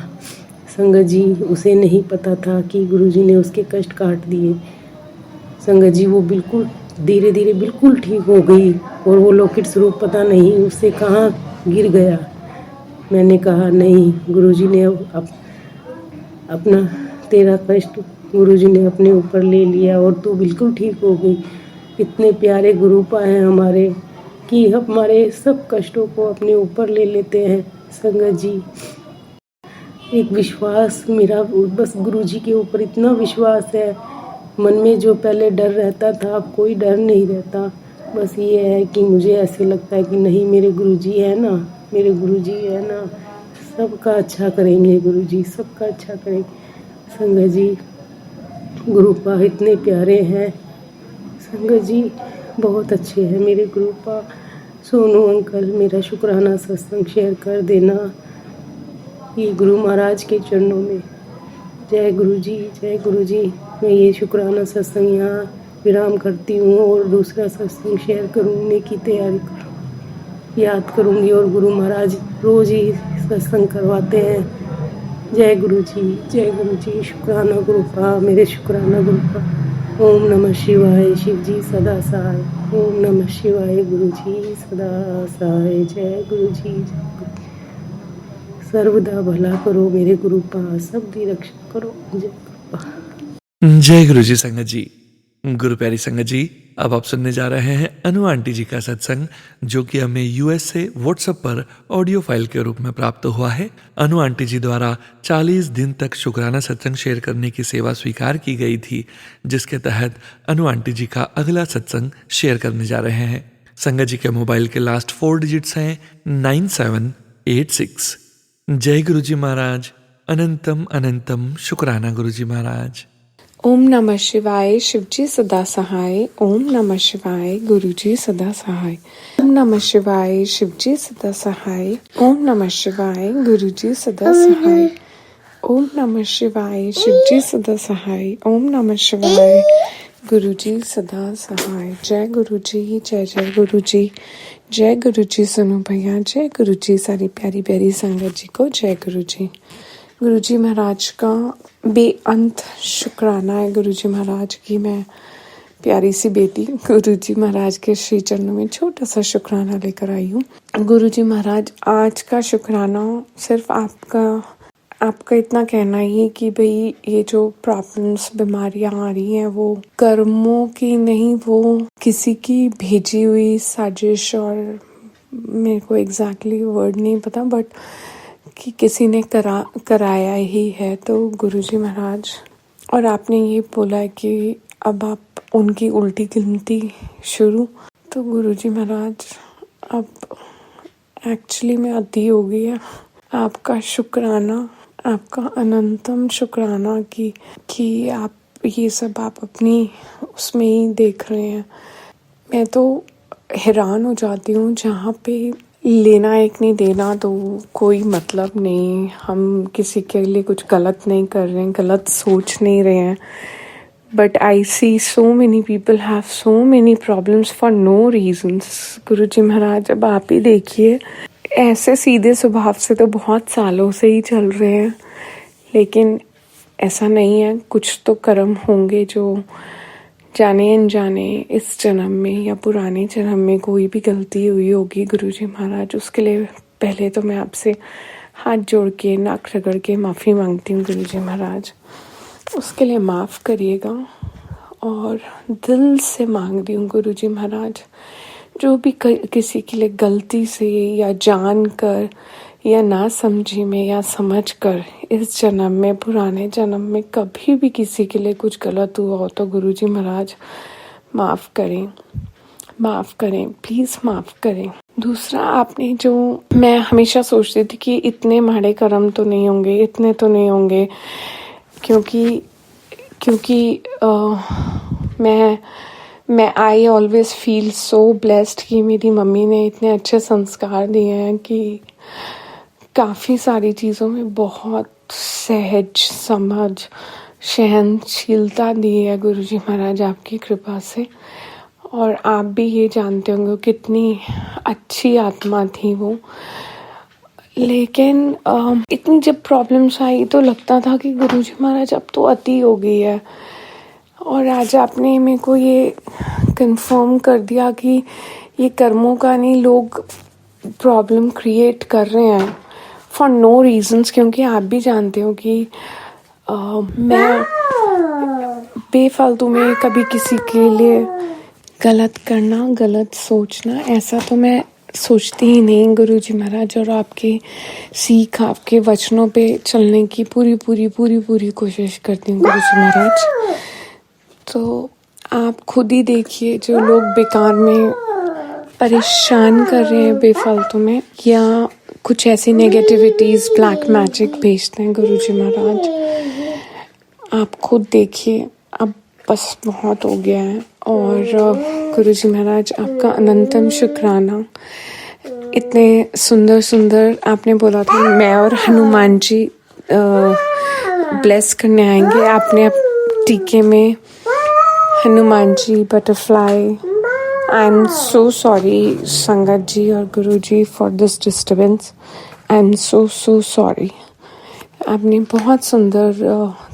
संगत जी उसे नहीं पता था कि गुरुजी ने उसके कष्ट काट दिए। संगत जी वो बिल्कुल धीरे धीरे बिल्कुल ठीक हो गई और वो लॉकेट स्वरूप पता नहीं उससे कहाँ गिर गया। मैंने कहा नहीं गुरुजी ने अपना तेरा कष्ट गुरुजी ने अपने ऊपर ले लिया और तू बिल्कुल ठीक हो गई। इतने प्यारे गुरुपा हैं हमारे कि हमारे सब कष्टों को अपने ऊपर ले लेते हैं। संगत जी एक विश्वास मेरा बस गुरुजी के ऊपर इतना विश्वास है, मन में जो पहले डर रहता था अब कोई डर नहीं रहता। बस ये है कि मुझे ऐसे लगता है कि नहीं मेरे गुरुजी है ना, मेरे गुरुजी है ना, सबका अच्छा करेंगे गुरुजी, सबका अच्छा करेंगे। संगत जी गुरुपा इतने प्यारे हैं। संगत जी बहुत अच्छे हैं मेरे गुरुपा। सोनू अंकल मेरा शुक्राना सत्संग शेयर कर देना ये गुरु महाराज के चरणों में। जय गुरुजी जय गुरुजी। मैं ये शुक्राना सत्संग यहाँ विराम करती हूँ और दूसरा सत्संग शेयर करने की तैयारी करूँ, याद करूँगी। और गुरु महाराज रोज़ ही सत्संग करवाते हैं। जय गुरुजी शुक्राना गुरुपा, मेरे शुक्राना गुरुपा। ओम नमः शिवाय शिव जी सदा सहाय। ओम नमः शिवाय गुरुजी सदा सहाय। जय गुरुजी सर्वदा भला करो मेरे गुरुपा, सबकी रक्षा करो। जय गुरुपा। जय गुरु जी संगत जी। गुरु प्यारी संगत जी, अब आप सुनने जा रहे हैं अनु आंटी जी का सत्संग, जो कि हमें यूएस से व्हाट्सएप पर ऑडियो फाइल के रूप में प्राप्त हुआ है। अनु आंटी जी द्वारा 40 दिन तक शुक्राना सत्संग शेयर करने की सेवा स्वीकार की गई थी, जिसके तहत अनु आंटी जी का अगला सत्संग शेयर करने जा रहे हैं। संगत जी के मोबाइल के लास्ट 4 डिजिट्स हैं 9786। जय गुरु जी महाराज। अनंतम अनंतम शुक्राना गुरु जी महाराज। ओम नमः शिवाय शिवजी सदा सहाय। ओम नमः शिवाय गुरुजी सदा सहाय। ओम नमः शिवाय शिवजी सदा सहाय। ओम नमः शिवाय गुरुजी सदा सहाय। ओम नमः शिवाय शिवजी सदा सहाय। ओम नमः शिवाय गुरुजी सदा सहाय। जय गुरुजी, जय जय गुरुजी, जय गुरुजी। सुनो भैया, जय गुरुजी। सारी प्यारी प्यारी संगत जी को जय गुरुजी। गुरुजी महाराज का बेअंत शुक्राना है। गुरुजी महाराज की मैं प्यारी सी बेटी गुरुजी महाराज के श्री चरणों में छोटा सा शुक्राना लेकर आई हूँ। गुरुजी महाराज, आज का शुक्राना सिर्फ आपका इतना कहना ही है कि भाई ये जो प्रॉब्लम्स, बीमारियां आ रही हैं वो कर्मों की नहीं, वो किसी की भेजी हुई साजिश, और मेरे को एग्जैक्टली वर्ड नहीं पता, बट कि किसी ने कराया ही है। तो गुरुजी महाराज, और आपने ये बोला है कि अब आप उनकी उल्टी गिनती शुरू। तो गुरुजी महाराज, अब एक्चुअली में अति हो गई है। आपका शुक्राना, आपका अनंतम शुक्राना कि आप ये सब आप अपनी उसमें ही देख रहे हैं। मैं तो हैरान हो जाती हूँ, जहाँ पे लेना एक नहीं देना तो कोई मतलब नहीं, हम किसी के लिए कुछ गलत नहीं कर रहे हैं, गलत सोच नहीं रहे हैं, but I see so many people have so many problems for no reasons. Guruji Maharaj, अब आप ही देखिए, ऐसे सीधे स्वभाव से तो बहुत सालों से ही चल रहे हैं, लेकिन ऐसा नहीं है, कुछ तो कर्म होंगे जो जाने अनजाने इस जन्म में या पुराने जन्म में कोई भी गलती हुई होगी। गुरुजी महाराज, उसके लिए पहले तो मैं आपसे हाथ जोड़ के, नाक रगड़ के माफ़ी मांगती हूँ गुरुजी महाराज। उसके लिए माफ़ करिएगा, और दिल से मांग रही हूँ गुरुजी महाराज, जो भी किसी के लिए गलती से या जान कर या ना समझी में या समझ कर इस जन्म में, पुराने जन्म में कभी भी किसी के लिए कुछ गलत हुआ हो तो गुरुजी महाराज माफ़ करें, माफ़ करें, प्लीज़ माफ़ करें। दूसरा, आपने जो, मैं हमेशा सोचती थी कि इतने माड़े कर्म तो नहीं होंगे, इतने तो नहीं होंगे, क्योंकि मैं I always feel so blessed कि मेरी मम्मी ने इतने अच्छे संस्कार दिए हैं कि काफ़ी सारी चीज़ों में बहुत सहज समझ, सहनशीलता दी है गुरुजी महाराज आपकी कृपा से। और आप भी ये जानते होंगे कितनी अच्छी आत्मा थी वो, लेकिन इतनी जब प्रॉब्लम्स आई तो लगता था कि गुरुजी महाराज अब तो अति हो गई है। और आज आपने मेरे को ये कंफर्म कर दिया कि ये कर्मों का नहीं, लोग प्रॉब्लम क्रिएट कर रहे हैं फॉर नो रीजंस, क्योंकि आप भी जानते हो कि मैं बेफालतू में कभी किसी के लिए गलत करना, गलत सोचना, ऐसा तो मैं सोचती ही नहीं गुरुजी महाराज। और आपके सीख, आपके वचनों पे चलने की पूरी कोशिश करती हूँ गुरुजी महाराज। तो आप खुद ही देखिए, जो लोग बेकार में परेशान कर रहे हैं बेफालतू में, या कुछ ऐसी नेगेटिविटीज़, ब्लैक मैजिक भेजते हैं गुरुजी महाराज, आप खुद देखिए, अब बस बहुत हो गया है। और गुरुजी महाराज, आपका अनंतम शुक्राना। इतने सुंदर आपने बोला था मैं और हनुमान जी ब्लेस करने आएंगे, आपने अब टीके में Hanuman ji, butterfly. I am so sorry संगत जी और गुरु जी for this disturbance. I am so sorry. आपने बहुत सुंदर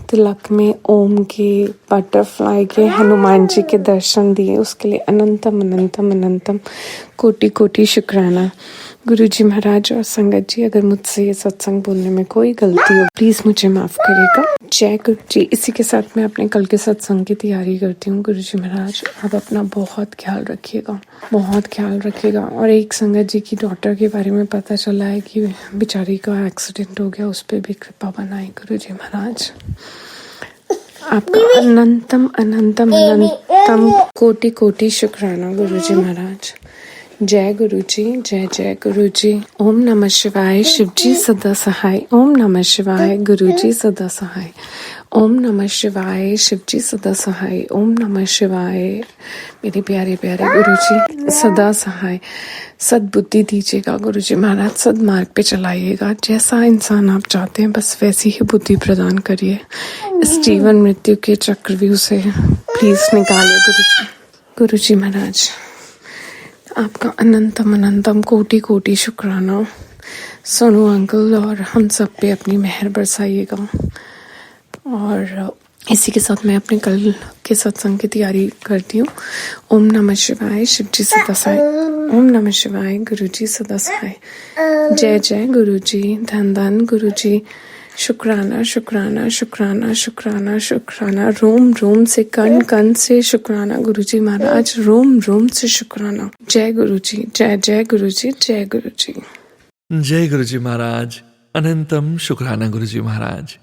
तिलक में ओम के, बटरफ्लाई के, हनुमान जी के दर्शन दिए, उसके लिए अनंतम कोटि शुक्राना। गुरु जी महाराज और संगत जी, अगर मुझसे ये सत्संग बोलने में कोई गलती हो प्लीज़ मुझे माफ़ करिएगा। जय गुरु जी। इसी के साथ मैं अपने कल के सत्संग की तैयारी करती हूँ। गुरु जी महाराज, आप अपना बहुत ख्याल रखिएगा। और एक संगत जी की डॉटर के बारे में पता चला है कि बेचारी का एक्सीडेंट हो गया, उस पर भी कृपा बनाए गुरु जी महाराज। आपका अनंतम कोटि शुक्राना गुरु जी महाराज। जय गुरु जी, जय जय गुरु जी। ओम नमः शिवाय, शिव जी सदा सहाय। ओम नमः शिवाय, गुरु जी सदा सहाय। ओम नमः शिवाय, शिव जी सदा सहाय। ओम नमः शिवाय, मेरे प्यारे प्यारे गुरु जी सदा सहाय। सद्बुद्धि दीजिएगा गुरु जी महाराज, सदमार्ग पे चलाइएगा। जैसा इंसान आप चाहते हैं बस वैसी ही बुद्धि प्रदान करिए। इस जीवन मृत्यु के चक्रव्यूह से प्लीज निकालिए गुरु जी। गुरु जी महाराज, आपका अनंतम अनंतम कोटि कोटि शुक्राना। सोनू अंकल और हम सब पे अपनी मेहर बरसाइएगा। और इसी के साथ मैं अपने कल के सत्संग की तैयारी करती हूँ। ओम नमः शिवाय, शिव जी सदा सहाय। ओम नमः शिवाय, गुरु जी सदा सहाय। जय जय गुरु जी, धन धन गुरु जी। शुक्राना शुक्राना शुक्राना शुक्राना शुक्राना। रोम रोम से कण कण से शुक्राना गुरु जी महाराज, रोम रोम से शुक्राना। जय गुरु जी, जय जय गुरु जी, जय गुरु जी। जय गुरु जी महाराज, अनंतम शुक्राना गुरु जी महाराज।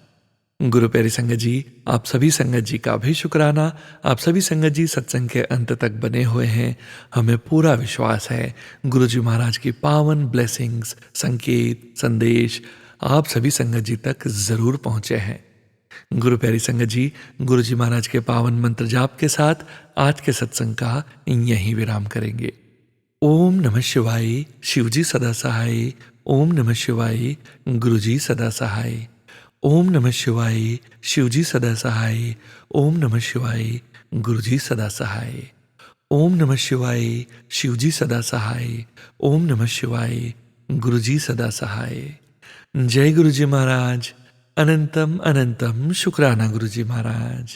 गुरु प्यारी संगत जी, आप सभी संगत जी का भी शुक्राना। आप सभी संगत जी सत्संग के अंत तक बने हुए हैं। हमें पूरा विश्वास है गुरु जी महाराज की पावन ब्लेसिंग्स, संकेत, संदेश आप सभी संगत जी तक जरूर पहुंचे हैं। गुरु प्यारी संगत जी, गुरु जी महाराज के पावन मंत्र जाप के साथ आज के सत्संग का यहीं विराम करेंगे। ओम नमः शिवाय, शिव जी सदा सहाय। ओम नमः शिवाय, गुरु जी सदा सहाय। ओम नमः शिवाय, शिव जी सदा सहाय। ओम नमः शिवाय, गुरु जी सदा सहाय। ओम नमः शिवाय, शिव जी सदा सहाय। ओम नमः शिवाय, गुरु जी सदा सहाय। जय गुरु जी महाराज, अनंतम अनंतम शुक्राना गुरु जी महाराज।